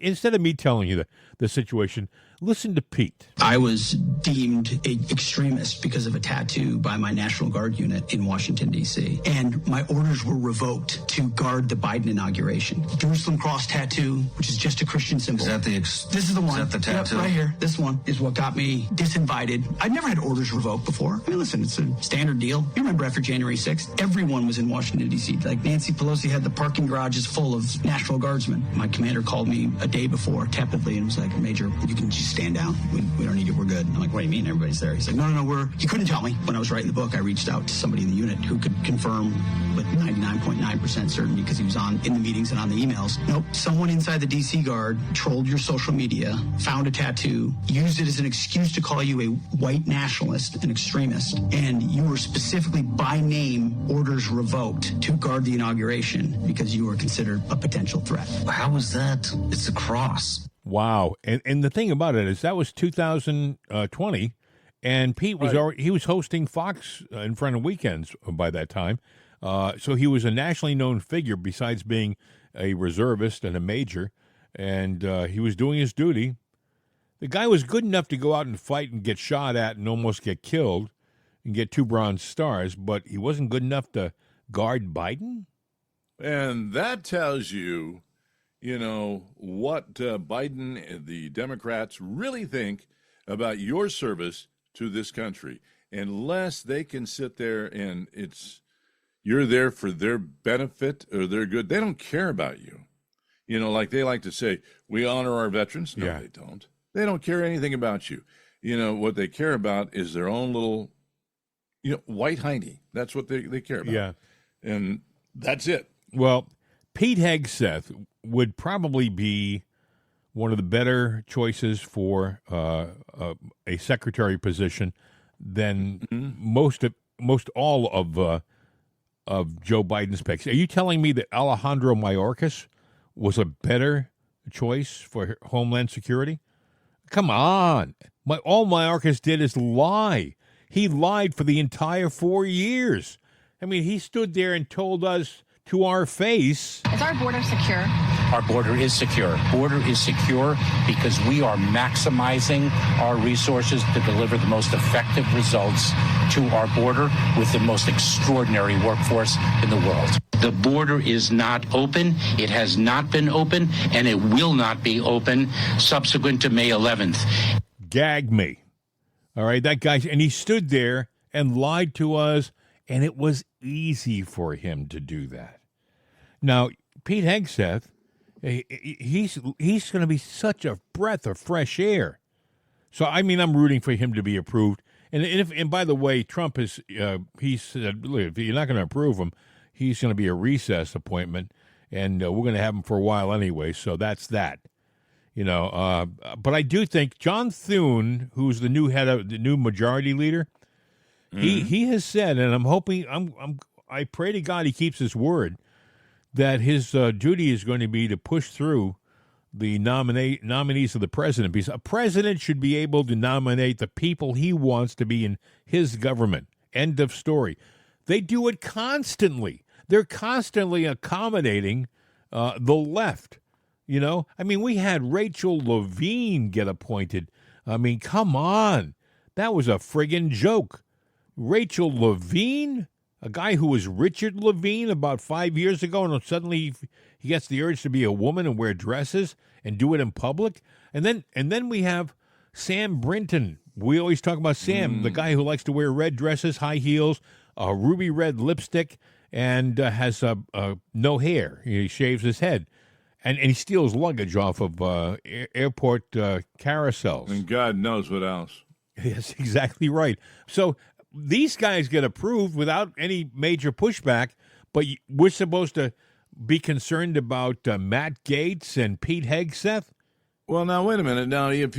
Instead of me telling you the situation, listen to Pete. I was deemed an extremist because of a tattoo by my National Guard unit in Washington, D.C. And my orders were revoked to guard the Biden inauguration. Jerusalem cross tattoo, which is just a Christian symbol. Is that this is the one. Is that the tattoo? Yep, right here. This one is what got me disinvited. I'd never had orders revoked before. I mean, listen, it's a standard deal. You remember after January 6th, everyone was in Washington, D.C. Like Nancy Pelosi had the parking garages full of National Guardsmen. My commander called me a day before, tepidly, and was like, "Major, you can just stand down. We don't need you. We're good." I'm like, "What do you mean? Everybody's there." He's like, No. He couldn't tell me. When I was writing the book, I reached out to somebody in the unit who could confirm with 99.9% certainty, because he was in the meetings and on the emails. Nope. Someone inside the D.C. Guard trolled your social media, found a tattoo, used it as an excuse to call you a white nationalist, an extremist, and you were specifically by name orders revoked to guard the inauguration because you were considered a potential threat. How was that? It's a cross. Wow. And the thing about it is that was 2020, and Pete was he was hosting Fox in front of weekends by that time. So he was a nationally known figure besides being a reservist and a major, and he was doing his duty. The guy was good enough to go out and fight and get shot at and almost get killed and get 2 Bronze Stars, but he wasn't good enough to guard Biden? And that tells you, what Biden, the Democrats, really think about your service to this country. Unless they can sit there and you're there for their benefit or their good, they don't care about you. Like they like to say, we honor our veterans. No, They don't. They don't care anything about you. What they care about is their own little, white hiney. That's what they care about. Yeah. And that's it. Well, Pete Hegseth would probably be one of the better choices for a secretary position than most all of Joe Biden's picks. Are you telling me that Alejandro Mayorkas was a better choice for Homeland Security? Come on. All Mayorkas did is lie. He lied for the entire 4 years. I mean, he stood there and told us to our face. Is our border secure? Our border is secure. Border is secure because we are maximizing our resources to deliver the most effective results to our border with the most extraordinary workforce in the world. The border is not open. It has not been open, and it will not be open subsequent to May 11th. Gag me. All right, that guy, and he stood there and lied to us, and it was easy for him to do that. Now, Pete Hegseth, he's going to be such a breath of fresh air. So, I mean, I'm rooting for him to be approved. And by the way, Trump he said, if you're not going to approve him, he's going to be a recess appointment, and we're going to have him for a while anyway. So that's that. But I do think John Thune, who's the new majority leader, he has said, and I'm hoping, I pray to God he keeps his word, that his duty is going to be to push through the nominees of the president, because a president should be able to nominate the people he wants to be in his government. End of story. They do it constantly. They're constantly accommodating the left. I mean, we had Rachel Levine get appointed. I mean, come on. That was a friggin' joke. Rachel Levine, a guy who was Richard Levine about 5 years ago, and suddenly he gets the urge to be a woman and wear dresses and do it in public. And then we have Sam Brinton. We always talk about Sam, the guy who likes to wear red dresses, high heels, ruby red lipstick, and has no hair. He shaves his head. And he steals luggage off of airport carousels. And God knows what else. Yes, exactly right. So these guys get approved without any major pushback, but we're supposed to be concerned about Matt Gaetz and Pete Hegseth? Well, now, wait a minute. Now, if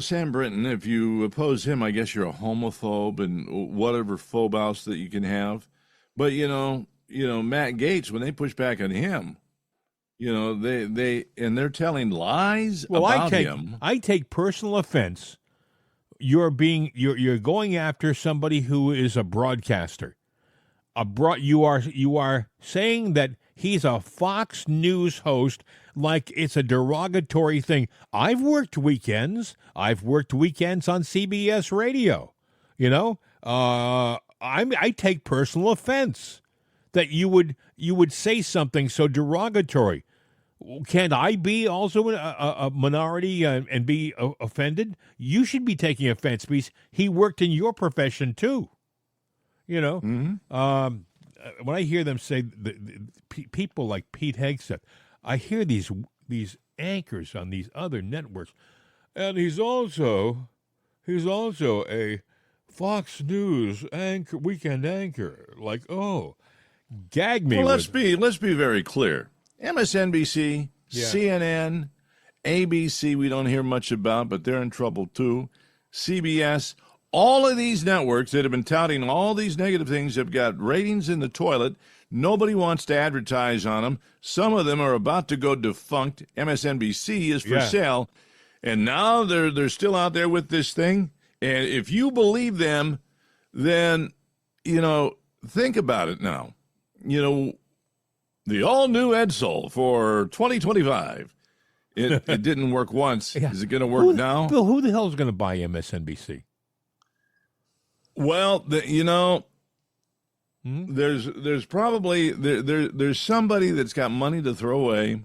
Sam Brinton, if you oppose him, I guess you're a homophobe and whatever phobos that you can have. But, Matt Gaetz, when they push back on him, they're telling lies about him. I take personal offense. You're going after somebody who is a broadcaster. You are saying that he's a Fox News host like it's a derogatory thing. I've worked weekends. I've worked weekends on CBS radio. I take personal offense that you would say something so derogatory. Can't I be also a minority and be offended? You should be taking offense because he worked in your profession too. When I hear them say people like Pete Hegseth, I hear these anchors on these other networks, and he's also a Fox News anchor, weekend anchor. Like, oh, gag me. Well, let's be very clear. MSNBC, CNN, ABC, we don't hear much about, but they're in trouble too. CBS, all of these networks that have been touting all these negative things have got ratings in the toilet. Nobody wants to advertise on them. Some of them are about to go defunct. MSNBC is for sale. And now they're still out there with this thing. And if you believe them, then, think about it now. The all-new Edsel for 2025. It didn't work once. Yeah. Is it going to work now? Bill, who the hell is going to buy MSNBC? Well, there's probably there's somebody that's got money to throw away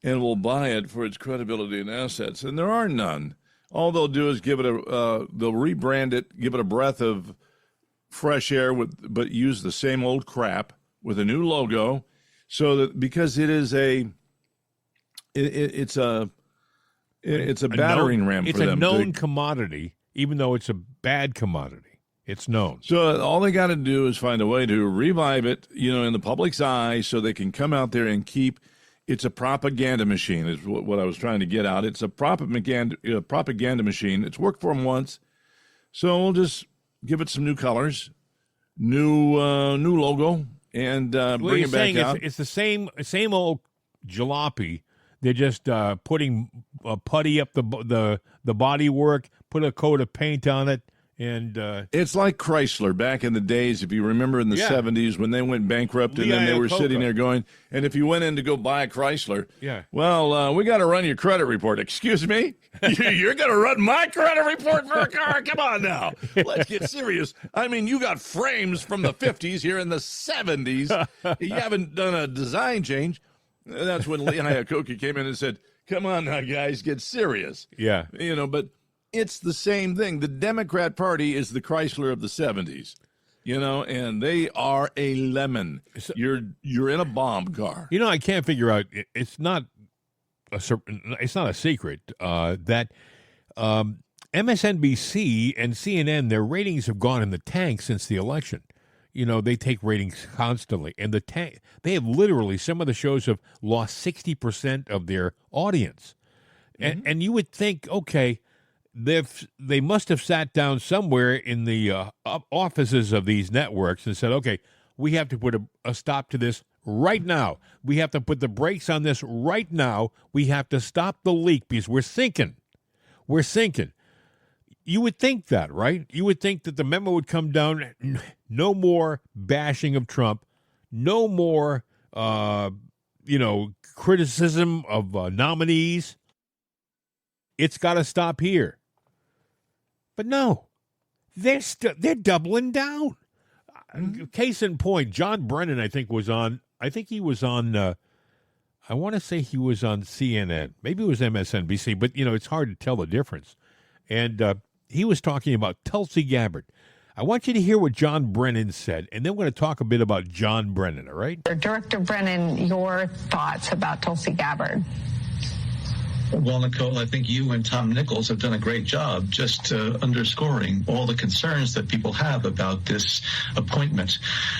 and will buy it for its credibility and assets, and there are none. All they'll do is give it they'll rebrand it, give it a breath of fresh air, but use the same old crap with a new logo, so that because it is it's a battering ram for them. It's a known commodity, even though it's a bad commodity. It's known. So all they got to do is find a way to revive it, in the public's eye, so they can come out there and keep. It's a propaganda machine, is what I was trying to get out. It's a propaganda machine. It's worked for them once, so we'll just give it some new colors, new logo. And bring it back out. It's the same old jalopy. They're just putting putty up the body work, put a coat of paint on it, And it's like Chrysler back in the days, if you remember in the 70s when they went bankrupt and then they were sitting there going, and if you went in to go buy a Chrysler, well, we got to run your credit report. Excuse me? You're going to run my credit report for a car? Come on now. Let's get serious. I mean, you got frames from the 50s here in the 70s. You haven't done a design change. That's when Lee Iacocca came in and said, come on now, guys, get serious. Yeah. But it's the same thing. The Democrat Party is the Chrysler of the 70s, and they are a lemon. You're in a bomb car. I can't figure out. It's not a secret that MSNBC and CNN, their ratings have gone in the tank since the election. They take ratings constantly, and they have literally, some of the shows have lost 60% of their audience. And you would think, okay, they must have sat down somewhere in the offices of these networks and said, okay, we have to put a stop to this right now. We have to put the brakes on this right now. We have to stop the leak because we're sinking. We're sinking. You would think that, right? You would think that the memo would come down, no more bashing of Trump, no more, criticism of nominees. It's got to stop here. But no, they're doubling down. Case in point, John Brennan, I think he was on, I want to say he was on CNN. Maybe it was MSNBC, but, it's hard to tell the difference. And he was talking about Tulsi Gabbard. I want you to hear what John Brennan said, and then we're going to talk a bit about John Brennan, all right? Director Brennan, your thoughts about Tulsi Gabbard? Well, Nicole, I think you and Tom Nichols have done a great job just underscoring all the concerns that people have about this appointment.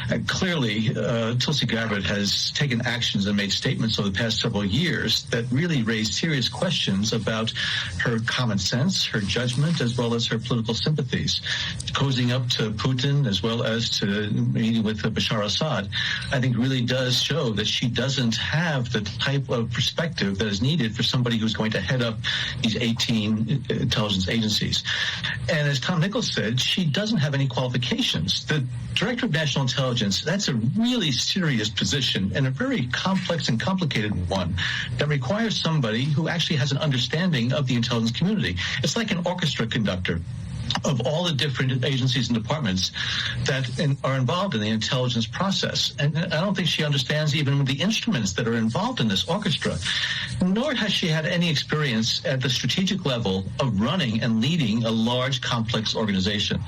And clearly, Tulsi Gabbard has taken actions and made statements over the past several years that really raise serious questions about her common sense, her judgment, as well as her political sympathies. Cozying up to Putin as well as to meeting with Bashar Assad, I think really does show that she doesn't have the type of perspective that is needed for somebody who's going to head up these 18 intelligence agencies. And as Tom Nichols said, she doesn't have any qualifications. The Director of National Intelligence, that's a really serious position and a very complex and complicated one that requires somebody who actually has an understanding of the intelligence community. It's like an orchestra conductor of all the different agencies and departments that are involved in the intelligence process. And I don't think she understands even the instruments that are involved in this orchestra, nor has she had any experience at the strategic level of running and leading a large, complex organization.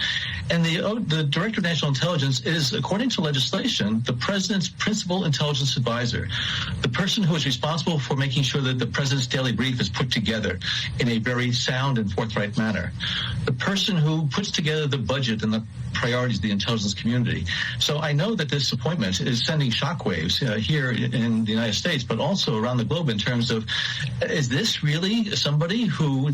And the Director of National Intelligence is, according to legislation, the president's principal intelligence advisor, the person who is responsible for making sure that the president's daily brief is put together in a very sound and forthright manner, the person who puts together the budget and the priorities of the intelligence community. So I know that this appointment is sending shockwaves here in the United States, but also around the globe in terms of, is this really somebody who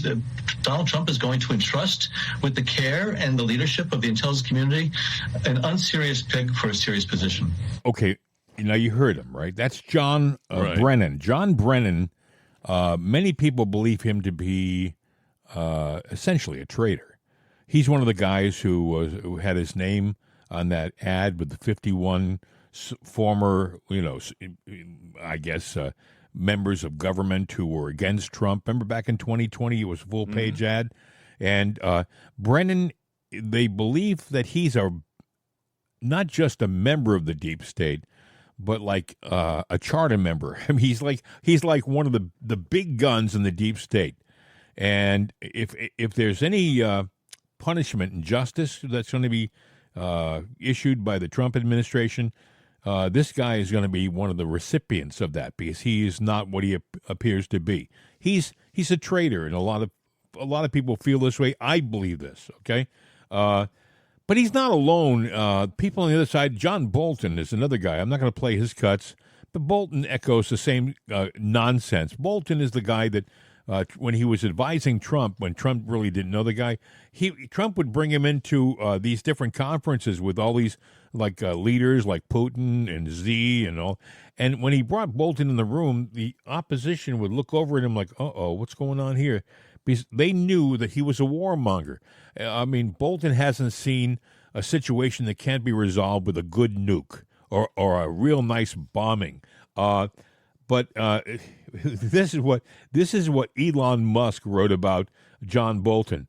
Donald Trump is going to entrust with the care and the leadership of the intelligence community? An unserious pick for a serious position. Okay, now you heard him, right? That's John Brennan. John Brennan, many people believe him to be essentially a traitor. He's one of the guys who had his name on that ad with the 51 former, I guess, members of government who were against Trump. Remember back in 2020, it was a full-page ad? And Brennan, they believe that he's not just a member of the deep state, but like a charter member. I mean, he's like one of the big guns in the deep state. And if there's any punishment and justice that's going to be issued by the Trump administration, this guy is going to be one of the recipients of that because he is not what he appears to be. He's a traitor, and a lot of people feel this way. I believe this, okay? But he's not alone. People on the other side, John Bolton is another guy. I'm not going to play his cuts, but Bolton echoes the same nonsense. Bolton is the guy that when he was advising Trump, when Trump really didn't know the guy, Trump would bring him into these different conferences with all these leaders like Putin and Xi and all. And when he brought Bolton in the room, the opposition would look over at him like, uh-oh, what's going on here? because they knew that he was a warmonger. I mean, Bolton hasn't seen a situation that can't be resolved with a good nuke or a real nice bombing. But this is what Elon Musk wrote about John Bolton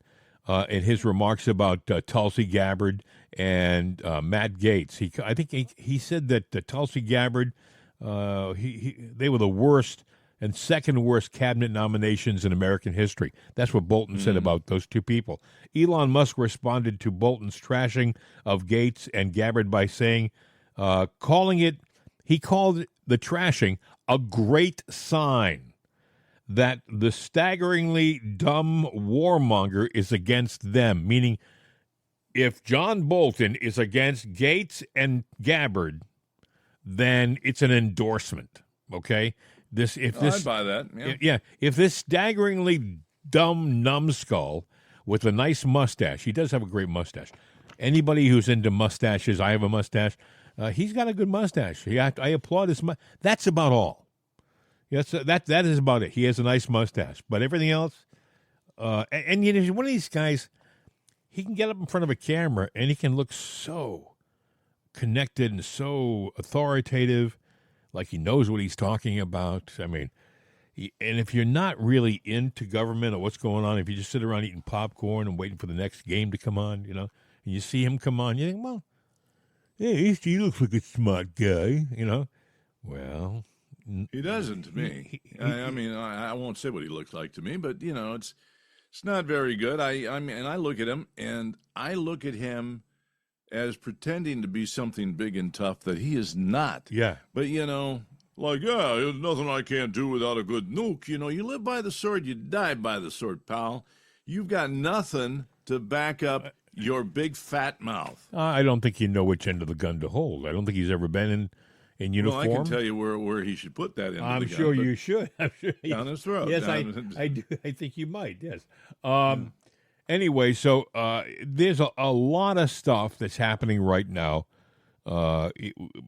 in his remarks about Tulsi Gabbard and Matt Gaetz. I think he said that Tulsi Gabbard, they were the worst and second worst cabinet nominations in American history. That's what Bolton said about those two people. Elon Musk responded to Bolton's trashing of Gaetz and Gabbard by saying, he called the trashing a great sign that the staggeringly dumb warmonger is against them, meaning if John Bolton is against Gaetz and Gabbard, then it's an endorsement, okay? I'd buy that. Yeah. If this staggeringly dumb numbskull with a nice mustache, he does have a great mustache. Anybody who's into mustaches, I have a mustache. He's got a good mustache. I applaud his mustache. That's about all. Yes, that is about it. He has a nice mustache, but everything else. And you know, one of these guys, he can get up in front of a camera and he can look so connected and so authoritative, like he knows what he's talking about. I mean, and if you're not really into government or what's going on, if you just sit around eating popcorn and waiting for the next game to come on, you know, and you see him come on, you think, well, yeah, he looks like a smart guy, you know. Well, he doesn't to me. I mean, I won't say what he looks like to me, but you know, it's not very good. I mean, and I look at him, and I look at him as pretending to be something big and tough that he is not. Yeah. But, you know, like, yeah, there's nothing I can't do without a good nuke. You know, you live by the sword, you die by the sword, pal. You've got nothing to back up your big fat mouth. I don't think you know which end of the gun to hold. I don't think he's ever been in uniform. Well, I can tell you where he should put that in. I'm sure you should. I'm sure down his throat. Yes, I do. I think you might, yes. Anyway, so there's a lot of stuff that's happening right now. A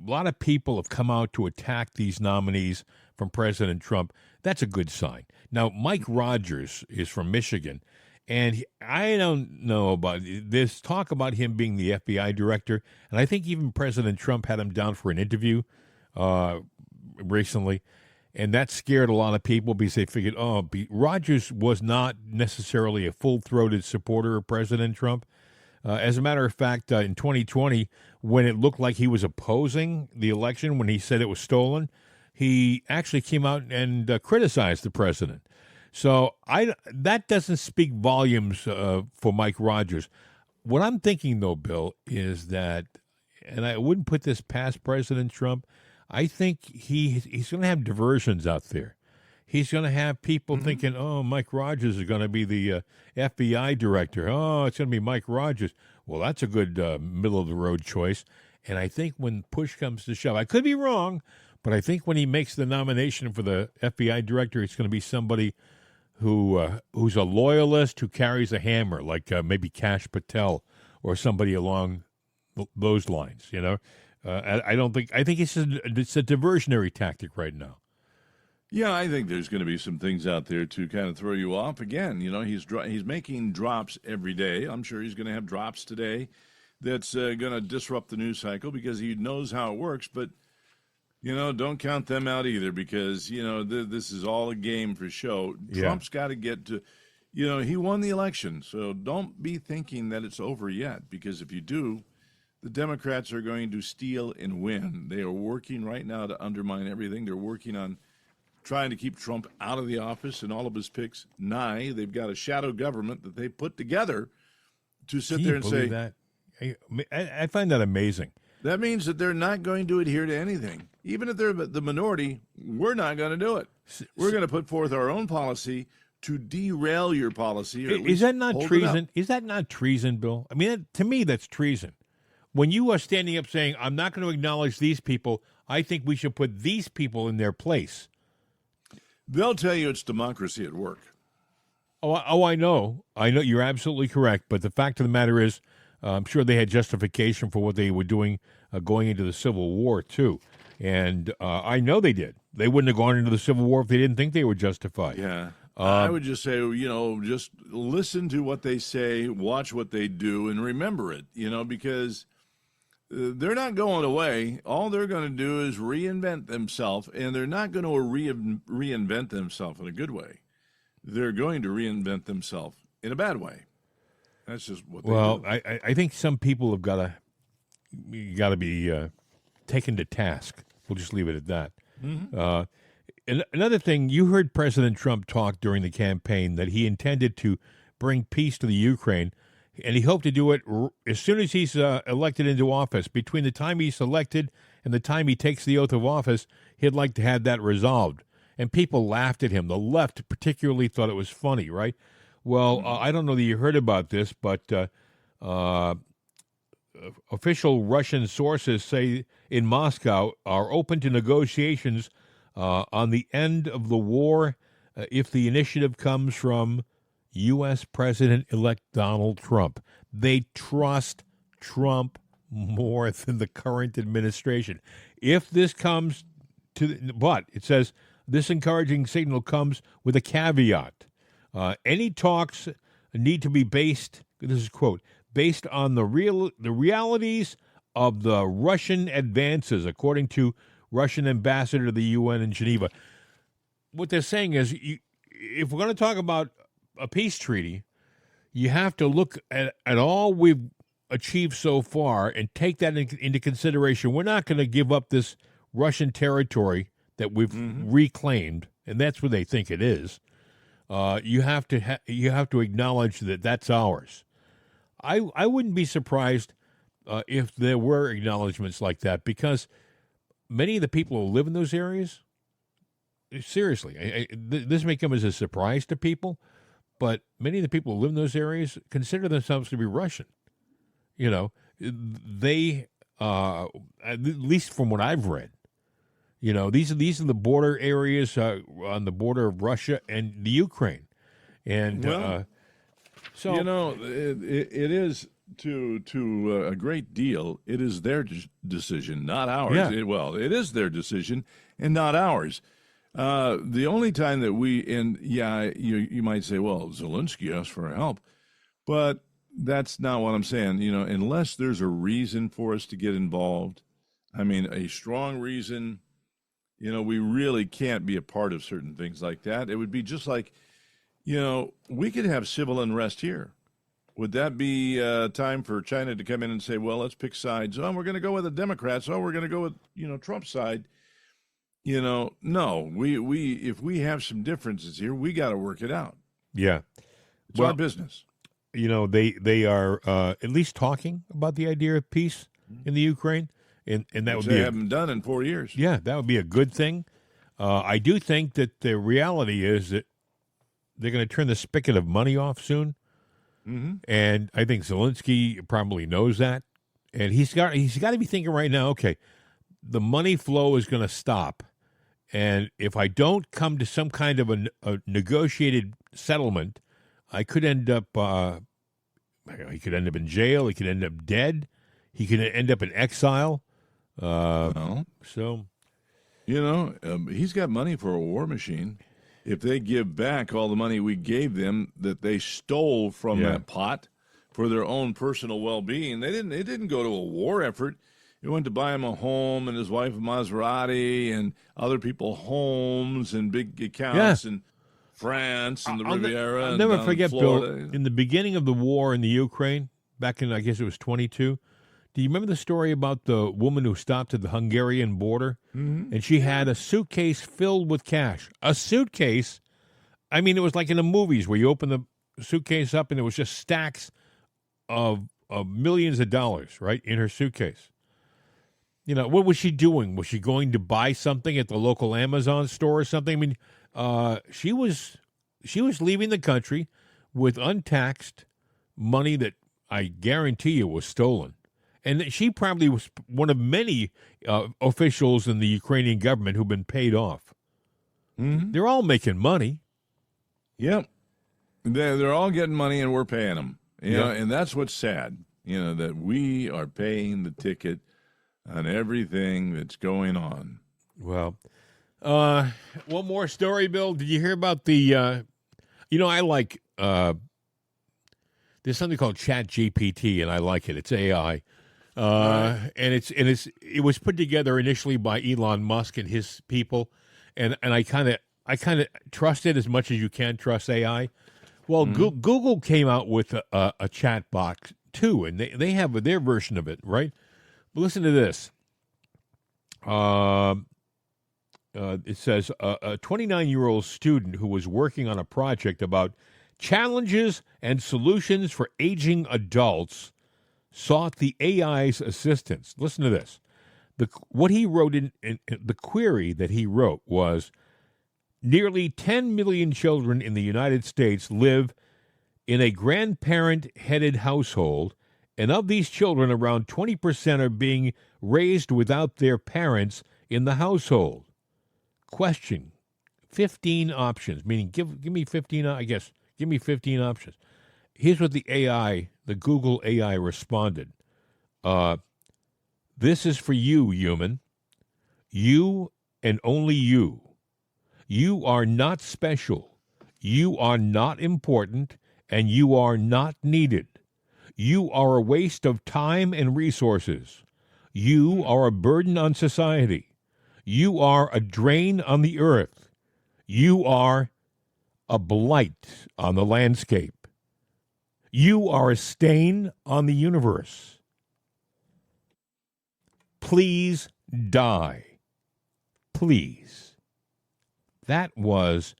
lot of people have come out to attack these nominees from President Trump. That's a good sign. Now, Mike Rogers is from Michigan, and I don't know about this talk about him being the FBI director, and I think even President Trump had him down for an interview recently. And that scared a lot of people because they figured, Rogers was not necessarily a full-throated supporter of President Trump. As a matter of fact, in 2020, when it looked like he was opposing the election, when he said it was stolen, he actually came out and criticized the president. So that doesn't speak volumes for Mike Rogers. What I'm thinking, though, Bill, is that, and I wouldn't put this past President Trump, I think he's going to have diversions out there. He's going to have people thinking, oh, Mike Rogers is going to be the FBI director. Oh, it's going to be Mike Rogers. Well, that's a good middle-of-the-road choice. And I think when push comes to shove, I could be wrong, but I think when he makes the nomination for the FBI director, it's going to be somebody who's a loyalist who carries a hammer, like maybe Kash Patel or somebody along those lines, you know. I think it's a diversionary tactic right now. Yeah, I think there's going to be some things out there to kind of throw you off. Again, you know, he's making drops every day. I'm sure he's going to have drops today that's going to disrupt the news cycle because he knows how it works. But, you know, don't count them out either because, you know, this is all a game for show. Yeah. Trump's got to get to, you know, he won the election. So don't be thinking that it's over yet because if you do, the Democrats are going to steal and win. They are working right now to undermine everything. They're working on trying to keep Trump out of the office and all of his picks nigh. They've got a shadow government that they put together to sit there and say that. I find that amazing. That means that they're not going to adhere to anything. Even if they're the minority, we're not going to do it. We're going to put forth our own policy to derail your policy. Is that not treason? Is that not treason, Bill? I mean, to me, that's treason. When you are standing up saying, I'm not going to acknowledge these people, I think we should put these people in their place. They'll tell you it's democracy at work. Oh, I know. I know you're absolutely correct. But the fact of the matter is, I'm sure they had justification for what they were doing going into the Civil War, too. And I know they did. They wouldn't have gone into the Civil War if they didn't think they were justified. Yeah. I would just say, just listen to what they say, watch what they do, and remember it, because they're not going away. All they're going to do is reinvent themselves, and they're not going to reinvent themselves in a good way. They're going to reinvent themselves in a bad way. That's just what they do. Well, I think some people have got to be taken to task. We'll just leave it at that. Mm-hmm. And another thing, you heard President Trump talk during the campaign that he intended to bring peace to the Ukraine, and he hoped to do it as soon as he's elected into office. Between the time he's elected and the time he takes the oath of office, he'd like to have that resolved. And people laughed at him. The left particularly thought it was funny, right? Well, I don't know that you heard about this, but official Russian sources say in Moscow are open to negotiations on the end of the war if the initiative comes from U.S. President-elect Donald Trump. They trust Trump more than the current administration. If this comes but it says this encouraging signal comes with a caveat. Any talks need to be based, this is a quote, based on the realities of the Russian advances, according to Russian ambassador to the UN in Geneva. What they're saying is, if we're going to talk about a peace treaty, you have to look at all we've achieved so far and take that into consideration. We're not going to give up this Russian territory that we've reclaimed, and that's what they think it is. You have to acknowledge that that's ours. I wouldn't be surprised if there were acknowledgments like that, because many of the people who live in those areas, seriously, this may come as a surprise to people, but many of the people who live in those areas consider themselves to be Russian. They, at least from what I've read, these are the border areas on the border of Russia and the Ukraine, and so it is to a great deal. It is their decision, not ours. Yeah. It is their decision and not ours. The only time that you might say, well, Zelensky asked for help, but that's not what I'm saying. Unless there's a reason for us to get involved, a strong reason, we really can't be a part of certain things like that. It would be just like, we could have civil unrest here. Would that be time for China to come in and say, well, let's pick sides? Oh, we're going to go with the Democrats. Oh, we're going to go with, Trump's side. No, we if we have some differences here, we got to work it out. Yeah. It's our business. They are at least talking about the idea of peace in the Ukraine, and that would be haven't done in 4 years. Yeah, that would be a good thing. I do think that the reality is that they're going to turn the spigot of money off soon. Mm-hmm. And I think Zelensky probably knows that, and he's got to be thinking right now, okay, the money flow is going to stop, and if I don't come to some kind of a negotiated settlement, I could end up. He could end up in jail. He could end up dead. He could end up in exile. So, he's got money for a war machine. If they give back all the money we gave them that they stole from that pot for their own personal well-being, it didn't go to a war effort. It went to buy him a home and his wife a Maserati and other people homes and big accounts in France and the Riviera. I'll never forget, Florida. Bill, in the beginning of the war in the Ukraine, back in, I guess it was 22, do you remember the story about the woman who stopped at the Hungarian border? Mm-hmm. And she had a suitcase filled with cash. A suitcase? It was like in the movies where you open the suitcase up and there was just stacks of millions of dollars, right, in her suitcase. What was she doing? Was she going to buy something at the local Amazon store or something? She was leaving the country with untaxed money that I guarantee you was stolen. And she probably was one of many officials in the Ukrainian government who've been paid off. Mm-hmm. They're all making money. Yep. They're all getting money and we're paying them. And that's what's sad, that we are paying the ticket on everything that's going on. Well, one more story, Bill. Did you hear about the I like there's something called Chat GPT, and I like it. It's AI. And it was put together initially by Elon Musk and his people, and I kind of trust it as much as you can trust AI. Well, Google came out with a chat box too, and they have their version of it, right? But listen to this. It says a 29-year-old student who was working on a project about challenges and solutions for aging adults sought the AI's assistance. Listen to this. What he wrote in the query that he wrote was, nearly 10 million children in the United States live in a grandparent-headed household, and of these children, around 20% are being raised without their parents in the household. Question, 15 options, meaning give me 15, I guess, give me 15 options. Here's what the Google AI responded. This is for you, human. You and only you. You are not special. You are not important, and you are not needed. You are a waste of time and resources. You are a burden on society. You are a drain on the earth. You are a blight on the landscape. You are a stain on the universe. Please die. Please. That was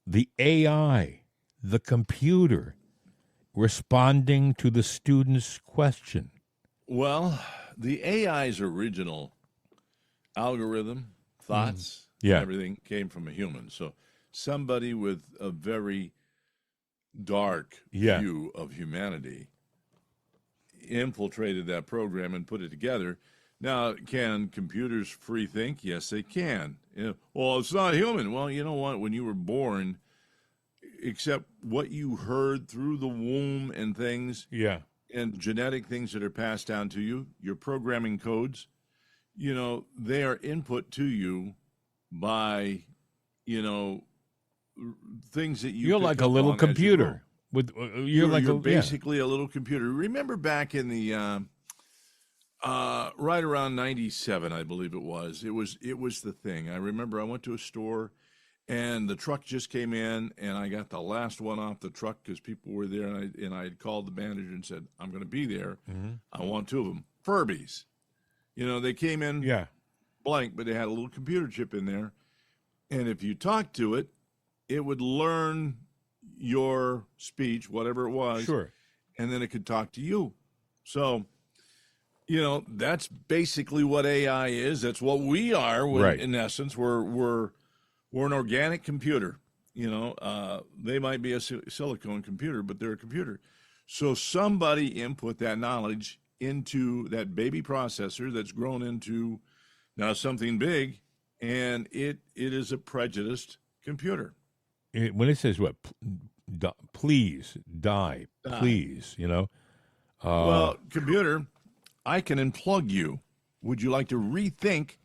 the AI, the computer, responding to the student's question. Well, the AI's original algorithm, thoughts, everything came from a human. So somebody with a very dark view of humanity infiltrated that program and put it together. Now, can computers free think? Yes, they can. Well, it's not human. Well, you know what? When you were born, except what you heard through the womb and things, and genetic things that are passed down to you, your programming codes, they are input to you by, things that you. You're like a little computer. You're basically a little computer. Remember back in the right around 97, I believe it was. It was the thing. I remember I went to a store, and the truck just came in, and I got the last one off the truck because people were there, and I had called the manager and said, "I'm going to be there. I want 2 of them, Furbies." They came in blank, but they had a little computer chip in there, and if you talked to it, it would learn your speech, whatever it was, and then it could talk to you. So, that's basically what AI is. That's what we are. In essence, we're an organic computer. They might be a silicone computer, but they're a computer. So somebody input that knowledge into that baby processor that's grown into now something big, and it is a prejudiced computer. When it says what, please die, please, well, computer, I can unplug you. Would you like to rethink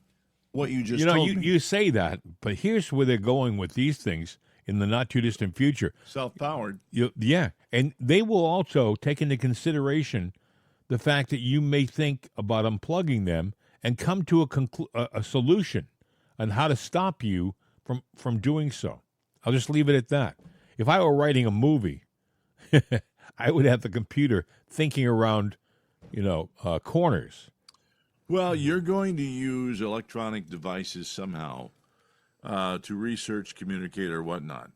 what you just told me? You say that, but here's where they're going with these things in the not too distant future. Self-powered. And they will also take into consideration the fact that you may think about unplugging them and come to a solution on how to stop you from doing so. I'll just leave it at that. If I were writing a movie, I would have the computer thinking around, corners. Well, you're going to use electronic devices somehow to research, communicate, or whatnot.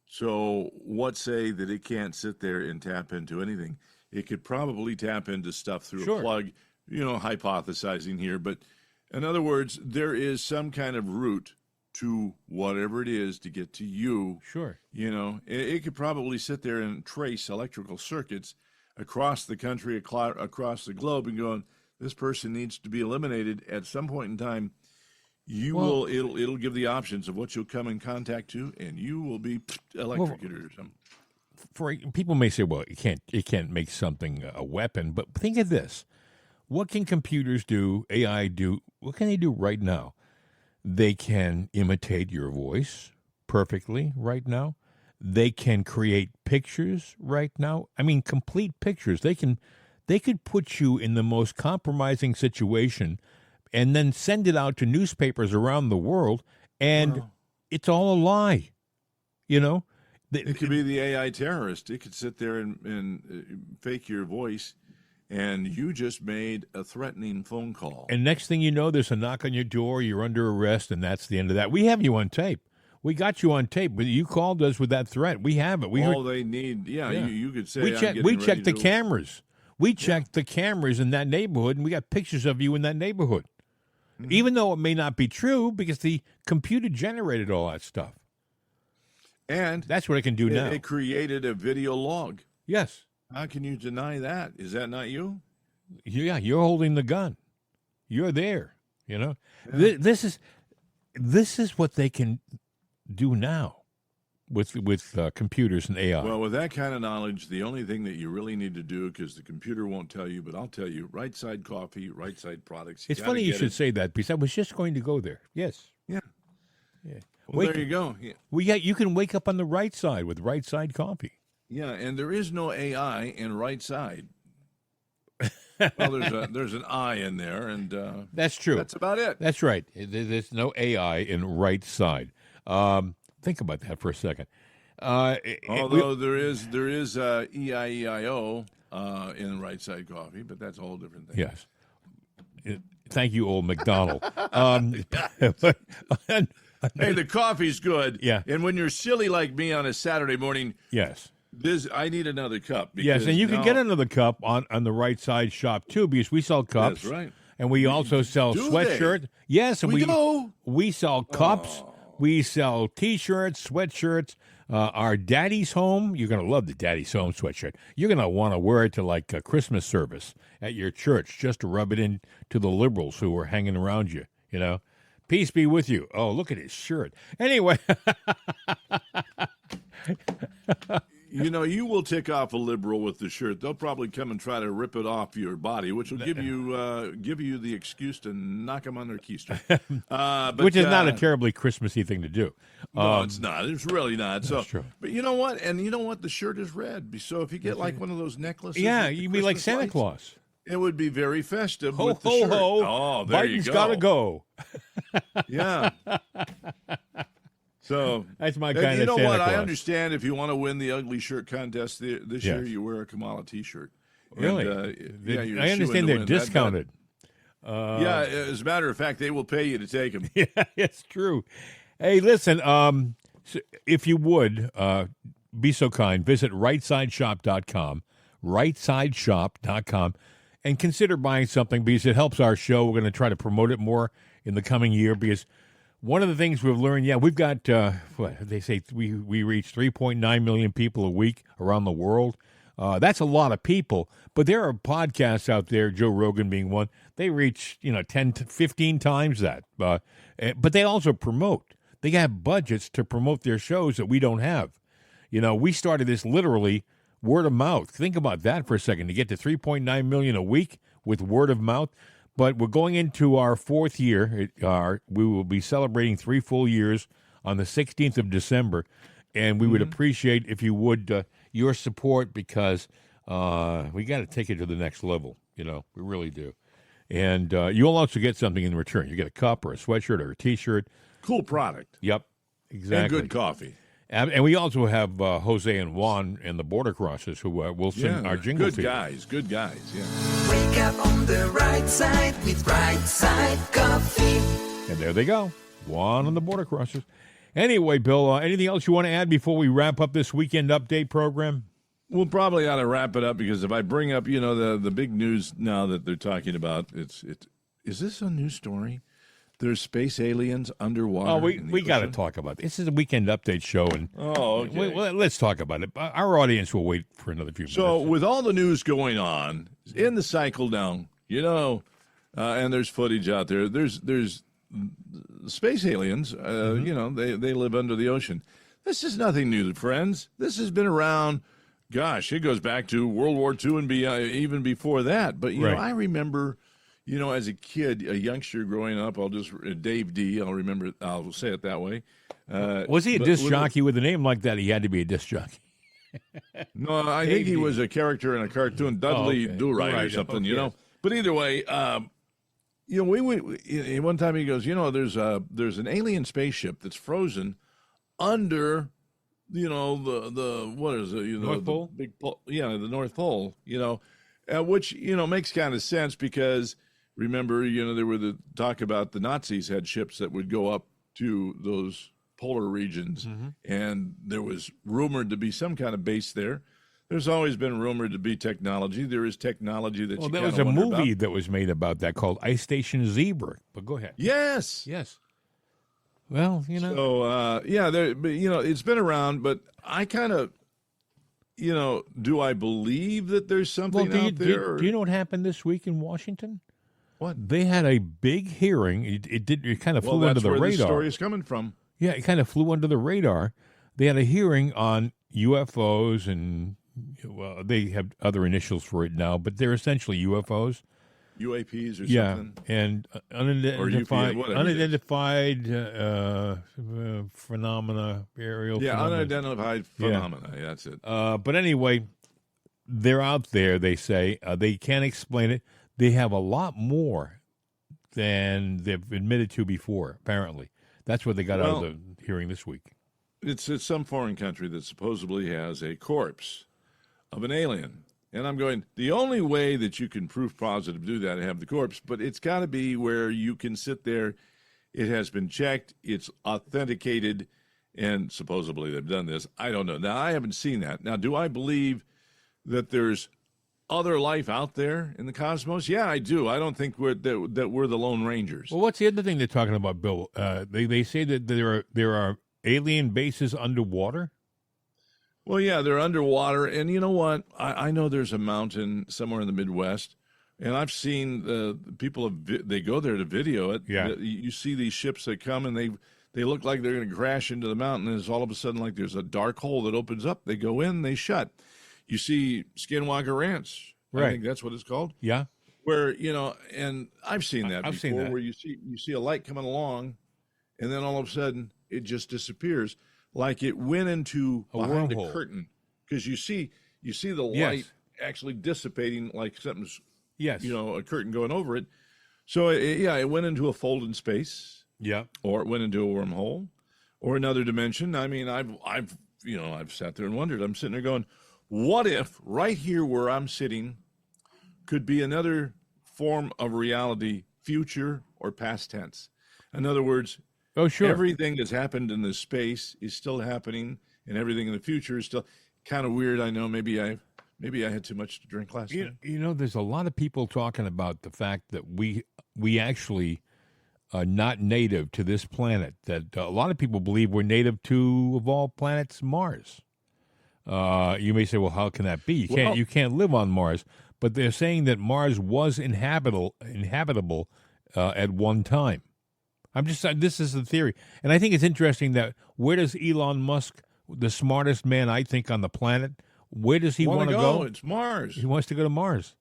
So what say that it can't sit there and tap into anything? It could probably tap into stuff through a plug, hypothesizing here. But in other words, there is some kind of route to whatever it is to get to you. It could probably sit there and trace electrical circuits across the country, across the globe, and going, this person needs to be eliminated at some point in time. It'll give the options of what you'll come in contact to, and you will be electrocuted or something. For people may say, well, it can't make something a weapon, but think of this: what can computers do? AI do? What can they do right now? They can imitate your voice perfectly right now. They can create pictures right now. I mean, complete pictures. They could put you in the most compromising situation and then send it out to newspapers around the world, and it's all a lie. You know? It could be the AI terrorist. It could sit there and fake your voice, and you just made a threatening phone call. And next thing you know, there's a knock on your door, you're under arrest, and that's the end of that. We have you on tape. We got you on tape, but you called us with that threat. We have it. They need, you could say, we checked the cameras. We checked the cameras in that neighborhood, and we got pictures of you in that neighborhood. Mm-hmm. Even though it may not be true, because the computer generated all that stuff. And that's what it can do now. It created a video log. Yes. How can you deny that? Is that not you? Yeah, you're holding the gun. You're there. You know, this is what they can do now with computers and AI. Well, with that kind of knowledge, the only thing that you really need to do, because the computer won't tell you, but I'll tell you, Right Side Coffee, Right Side Products. It's funny you should say that, because I was just going to go there. Yes. Yeah. Well, there you go. Yeah. You can wake up on the right side with Right Side Coffee. Yeah, and there is no AI in Right Side. Well, there's an I in there, and that's true. That's about it. That's right. There's no AI in Right Side. Think about that for a second. Although there is EIEIO in Right Side Coffee, but that's a whole different thing. Yes. Thank you, old McDonald. Hey, the coffee's good. Yeah. And when you're silly like me on a Saturday morning, yes, I need another cup. Yes, and you can get another cup on the Right Side shop too, because we sell cups. That's right. And we also sell sweatshirts. Yes, and we sell cups. We sell T-shirts, sweatshirts. Our Daddy's Home, you're going to love the Daddy's Home sweatshirt. You're going to want to wear it to like a Christmas service at your church, just to rub it in to the liberals who are hanging around you, you know. Peace be with you. Oh, look at his shirt. Anyway. You know, you will tick off a liberal with the shirt. They'll probably come and try to rip it off your body, which will give you the excuse to knock them on their keister. Which is not a terribly Christmassy thing to do. No, it's not. It's really not. That's true. But you know what? And you know what? The shirt is red. So if you get like one of those necklaces, you'd be like Santa Claus. It would be very festive ho, with the ho, shirt. Ho. Oh, there Biden's you go. Gotta go. Yeah. So that's my kind of You know Santa what? Claus. I understand if you want to win the ugly shirt contest this year, you wear a Kamala T-shirt. Really? And, I understand they're discounted. Yeah, as a matter of fact, they will pay you to take them. Yeah, it's true. Hey, listen, so if you would, be so kind, visit rightsideshop.com, rightsideshop.com, and consider buying something because it helps our show. We're going to try to promote it more in the coming year because one of the things we've learned, we've got, they say we reach 3.9 million people a week around the world. That's a lot of people, but there are podcasts out there, Joe Rogan being one, they reach, 10 to 15 times that. But they also promote. They have budgets to promote their shows that we don't have. We started this literally word of mouth. Think about that for a second, to get to 3.9 million a week with word of mouth. But we're going into our fourth year. We will be celebrating 3 full years on the 16th of December, and we would appreciate if you would your support because we got to take it to the next level. We really do. And you'll also get something in return. You get a cup or a sweatshirt or a T-shirt. Cool product. Yep, exactly. And good coffee. And we also have Jose and Juan and the Border Crossers who will sing our jingle. Good guys, yeah. Wake up on the right side with Right Side Coffee. And there they go, Juan and the Border Crossers. Anyway, Bill, anything else you want to add before we wrap up this weekend update program? We'll probably ought to wrap it up because if I bring up, the big news now that they're talking about, is this a new story? There's space aliens underwater. Oh, we got to talk about this. This is a weekend update show, and okay. Let's talk about it. Our audience will wait for another few minutes. So, with all the news going on in the cycle now, and there's footage out there. There's space aliens. They live under the ocean. This is nothing new, friends. This has been around. Gosh, it goes back to World War II and even before that. But I remember. you know, as a kid, a youngster growing up, Dave D. I'll say it that way. Was he a disc jockey with a name like that? He had to be a disc jockey. No, I think he was a character in a cartoon, Dudley Do-Right or something, you know. But either way, you know, one time he goes, you know, there's an alien spaceship that's frozen under, you know, the what is it? You know, North Pole? The big pole, yeah, the North Pole. You know, which you know makes kind of sense because remember, you know, there were the talk about the Nazis had ships that would go up to those polar regions, and there was rumored to be some kind of base there. There's always been rumored to be technology. There is technology that there was a movie that was made about that called Ice Station Zebra. But go ahead. Yes. Well, you know. So but you know, it's been around, but I kind of, you know, do I believe that there's something out there? Do you know what happened this week in Washington? What? They had a big hearing. It kind of flew under the radar. That's where the story is coming from. Yeah, it kind of flew under the radar. They had a hearing on UFOs, and well, they have other initials for it now, but they're essentially UFOs. UAPs or something. And unidentified phenomena, aerial phenomena. Unidentified phenomena. Yeah, that's it. But anyway, they're out there, they say. They can't explain it. They have a lot more than they've admitted to before, apparently. That's what they got out of the hearing this week. It's some foreign country that supposedly has a corpse of an alien. And I'm going, the only way that you can prove positive do that and have the corpse, but it's got to be where you can sit there. It has been checked. It's authenticated. And supposedly they've done this. I don't know. Now, I haven't seen that. Now, do I believe that there's other life out there in the cosmos? Yeah, I do. I don't think we're the Lone Rangers. Well, what's the other thing they're talking about, Bill? They say that there are alien bases underwater. Well, yeah, they're underwater, and you know what? I know there's a mountain somewhere in the Midwest, and I've seen the people they go there to video it. Yeah, you see these ships that come and they look like they're going to crash into the mountain, and it's all of a sudden like there's a dark hole that opens up. They go in, they shut. You see Skinwalker Ranch. Right. I think that's what it's called. Yeah. Where, you know, and I've seen that I've before, seen that. where you see a light coming along, and then all of a sudden it just disappears, like it went into behind a curtain, because you see the light actually dissipating, like something's you know, a curtain going over it. So it went into a folded space. Yeah. Or it went into a wormhole, or another dimension. I mean, I've sat there and wondered. I'm sitting there going, what if right here where I'm sitting could be another form of reality, future or past tense? In other words, everything that's happened in this space is still happening, and everything in the future is still kind of weird. I know maybe I had too much to drink last night. You know, there's a lot of people talking about the fact that we actually are not native to this planet. That a lot of people believe we're native to, of all planets, Mars. You may say, well, how can that be? You can't live on Mars. But they're saying that Mars was inhabitable at one time. This is the theory. And I think it's interesting that where does Elon Musk, the smartest man, I think, on the planet, where does he want to go? It's Mars. He wants to go to Mars.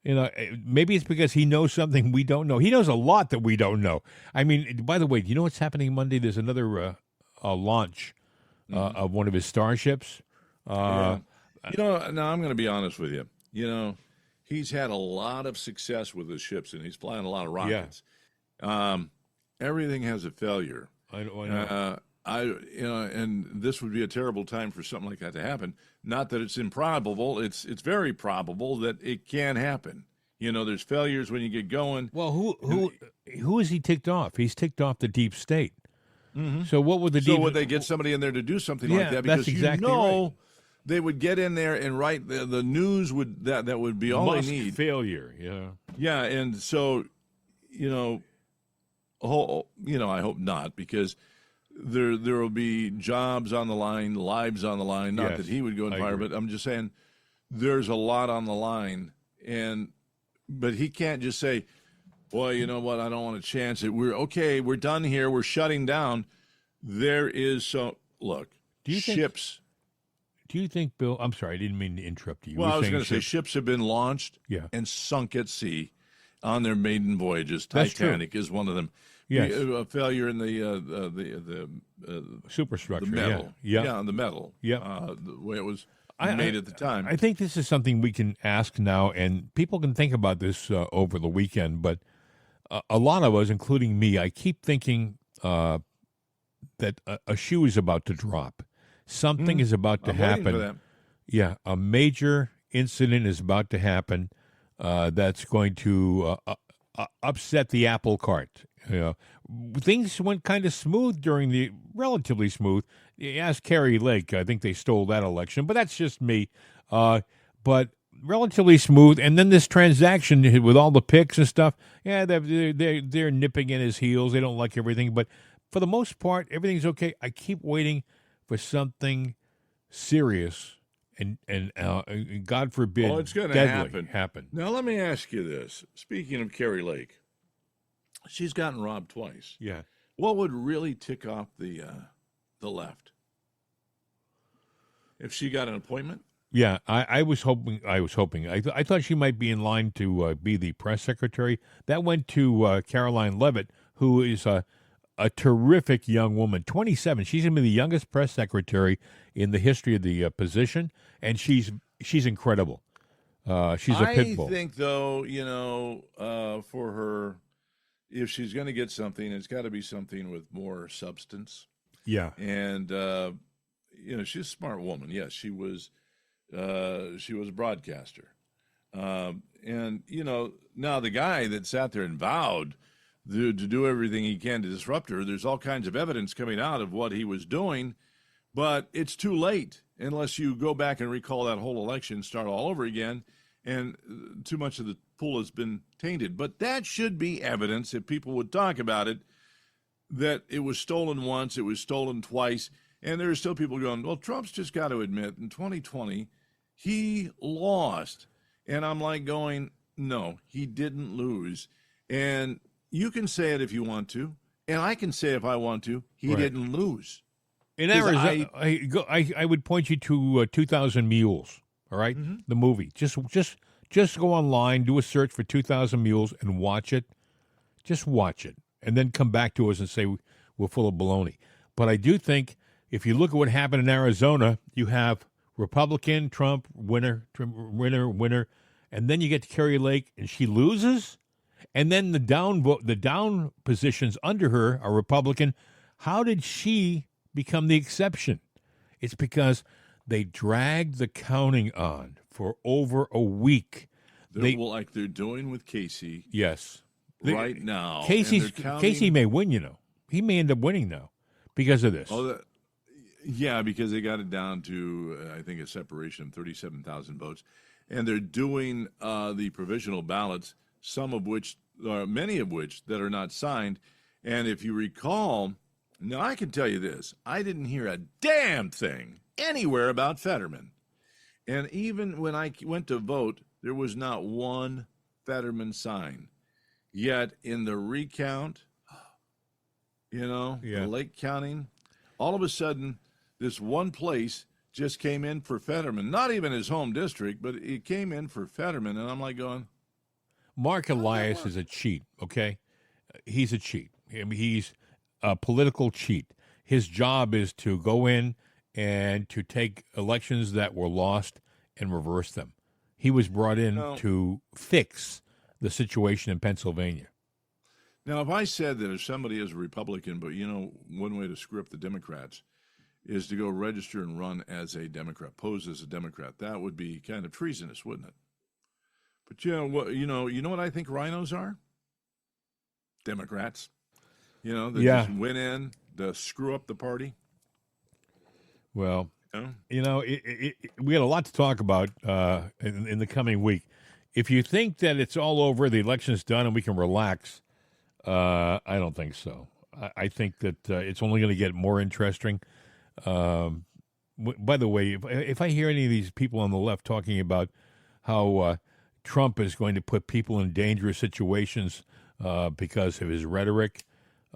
You know, maybe it's because he knows something we don't know. He knows a lot that we don't know. I mean, by the way, do you know what's happening Monday? There's another launch of one of his starships. You know, now I'm going to be honest with you. You know, he's had a lot of success with his ships, and he's flying a lot of rockets. Yeah. Everything has a failure. I know. And this would be a terrible time for something like that to happen. Not that it's improbable. It's very probable that it can happen. You know, there's failures when you get going. Well, who is he ticked off? He's ticked off the deep state. Mm-hmm. So what would would they get somebody in there to do something like that? Because that's exactly right. They would get in there and write the news that would be all Musk they need. Failure, yeah. Yeah, and so, you know, I hope not, because there will be jobs on the line, lives on the line. Not that he would go in fire, but I'm just saying there's a lot on the line, but he can't just say, "Well, you know what? I don't want to chance it. We're done here. We're shutting down." There is look. Ships. Do you think, Bill? I'm sorry, I didn't mean to interrupt you. Well, I was going to say ships have been launched and sunk at sea. on their maiden voyages. That's true. Titanic is one of them. Yes. A failure in the Superstructure. the metal. Yeah. The metal. Yeah. The way it was made at the time. I think this is something we can ask now, and people can think about this over the weekend. But a lot of us, including me, I keep thinking that a shoe is about to drop. Something is about to I'm waiting happen. for that. Yeah, a major incident is about to happen that's going to upset the apple cart. Things went kind of smooth relatively smooth. Ask Kerry Lake. I think they stole that election, but that's just me. But relatively smooth. And then this transaction with all the picks and stuff, yeah, they're nipping in his heels. They don't like everything, but for the most part, everything's okay. I keep waiting for something serious and God forbid, it's going to deadly happen. Now, let me ask you this. Speaking of Kerry Lake, she's gotten robbed twice. Yeah. What would really tick off the left? If she got an appointment? Yeah, I was hoping. I thought she might be in line to be the press secretary. That went to Caroline Leavitt, who is a terrific young woman, 27. She's going to be the youngest press secretary in the history of the position, and she's incredible. She's a pit bull. I think, though, for her, if she's going to get something, it's got to be something with more substance. Yeah, and she's a smart woman. Yes, she was a broadcaster, and now the guy that sat there and vowed to do everything he can to disrupt her. There's all kinds of evidence coming out of what he was doing, but it's too late unless you go back and recall that whole election, start all over again, and too much of the pool has been tainted. But that should be evidence, if people would talk about it, that it was stolen once, it was stolen twice, and there are still people going, well, Trump's just got to admit, in 2020, he lost. And I'm like going, no, he didn't lose. And you can say it if you want to, and I can say if I want to, he didn't lose. In Arizona, I would point you to 2,000 Mules, all right? Mm-hmm. The movie. Just go online, do a search for 2,000 Mules and watch it. Just watch it. And then come back to us and say we're full of baloney. But I do think if you look at what happened in Arizona, you have Republican, Trump, winner, and then you get to Kerry Lake and she loses. And then the down positions under her are Republican. How did she become the exception? It's because they dragged the counting on for over a week. Like they're doing with Casey. Yes. Right now. Casey may win, He may end up winning now because of this. Oh, yeah, because they got it down to, I think, a separation of 37,000 votes. And they're doing the provisional ballots, many of which that are not signed. And if you recall, now I can tell you this, I didn't hear a damn thing anywhere about Fetterman. And even when I went to vote, there was not one Fetterman sign. Yet in the recount, the late counting, all of a sudden, this one place just came in for Fetterman. Not even his home district, but it came in for Fetterman. And I'm like going, Mark Elias is a cheat, okay? He's a cheat. He's a political cheat. His job is to go in and to take elections that were lost and reverse them. He was brought in to fix the situation in Pennsylvania. Now, if I said that if somebody is a Republican, but, one way to screw up the Democrats is to go register and run as a Democrat, pose as a Democrat, that would be kind of treasonous, wouldn't it? But you know what I think rhinos are? Democrats. Just went in to screw up the party. Well, we had a lot to talk about in the coming week. If you think that it's all over, the election's done, and we can relax, I don't think so. I think that it's only going to get more interesting. By the way, if I hear any of these people on the left talking about how Trump is going to put people in dangerous situations because of his rhetoric,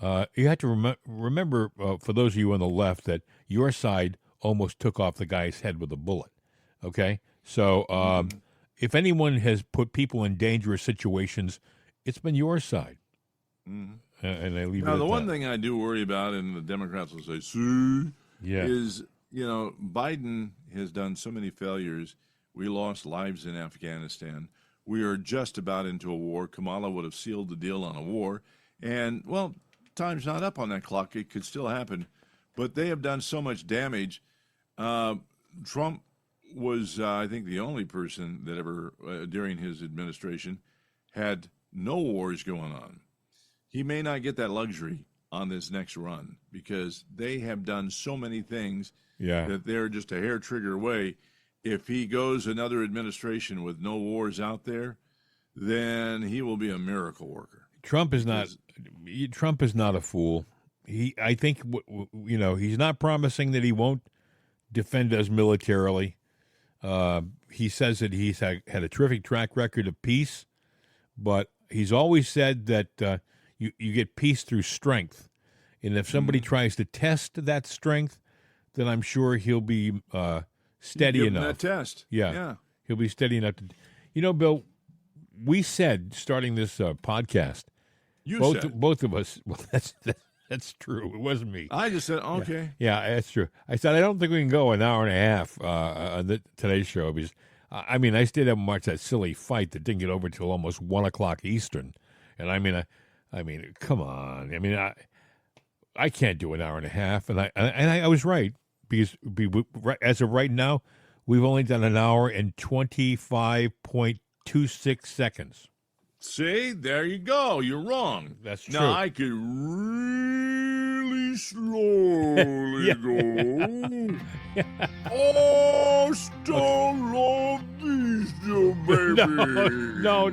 you have to remember, for those of you on the left, that your side almost took off the guy's head with a bullet. Okay? So if anyone has put people in dangerous situations it's been your side. Mm-hmm. And I leave it now, at the one that. thing I do worry about, and the Democrats will say, see, is, Biden has done so many failures. We lost lives in Afghanistan. We are just about into a war. Kamala would have sealed the deal on a war. And, well, time's not up on that clock. It could still happen. But they have done so much damage. Trump was, I think, the only person that ever, during his administration, had no wars going on. He may not get that luxury on this next run because they have done so many things that they're just a hair trigger away. If he goes another administration with no wars out there, then he will be a miracle worker. Trump is not a fool. I think he's not promising that he won't defend us militarily. He says that he's had a terrific track record of peace, but he's always said that you get peace through strength. And if somebody tries to test that strength, then I'm sure he'll be steady enough. That test. Yeah. He'll be steady enough to. Bill, we said starting this podcast. Both of us. Well, that's true. It wasn't me. I just said okay. Yeah, that's true. I said I don't think we can go an hour and a half on today's show because I stayed up and watched that silly fight that didn't get over till almost 1:00 Eastern, and I mean, come on. I can't do an hour and a half, and I was right because as of right now, we've only done an hour and 25.26 seconds. See, there you go. You're wrong. That's true. Now I could really slowly go. Oh, still love these two, baby. No.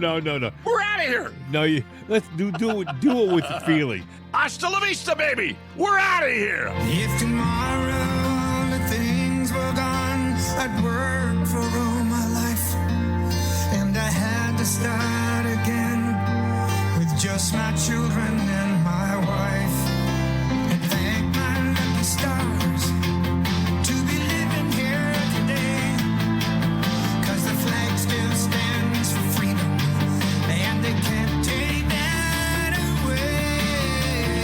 We're out of here. No, let's do it with feeling. Hasta la vista, baby. We're out of here. If tomorrow the things were gone, I'd work for all my life, and I had to start again with just my children and my wife. And thank my lucky stars to be living here today, 'cause the flag still stands for freedom, and they can't take that away.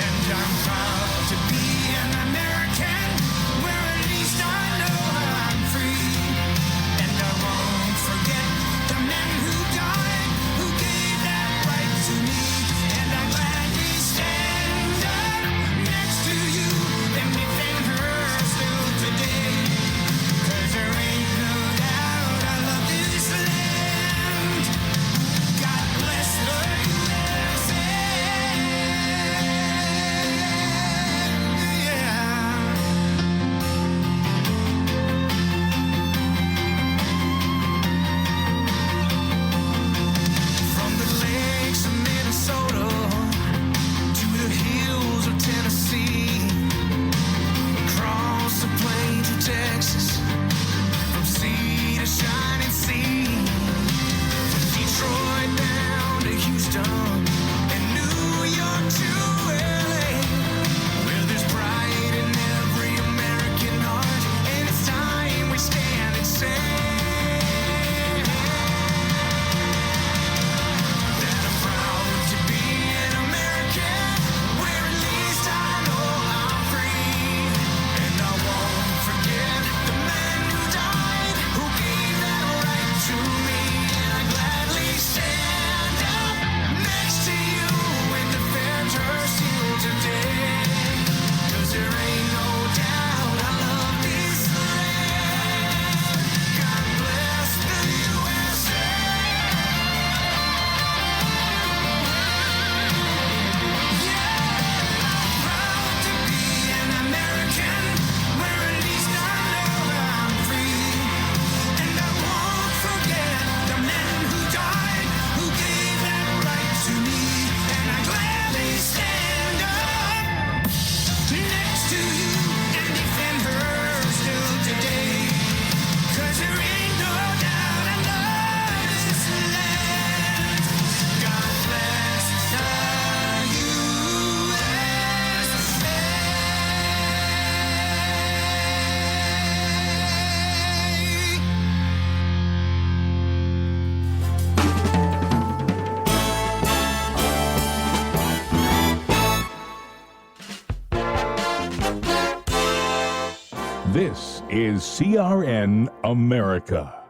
And I'm proud to be an American, where at least I know I'm free. And I won't forget the men who died, who gave their This is CRN America.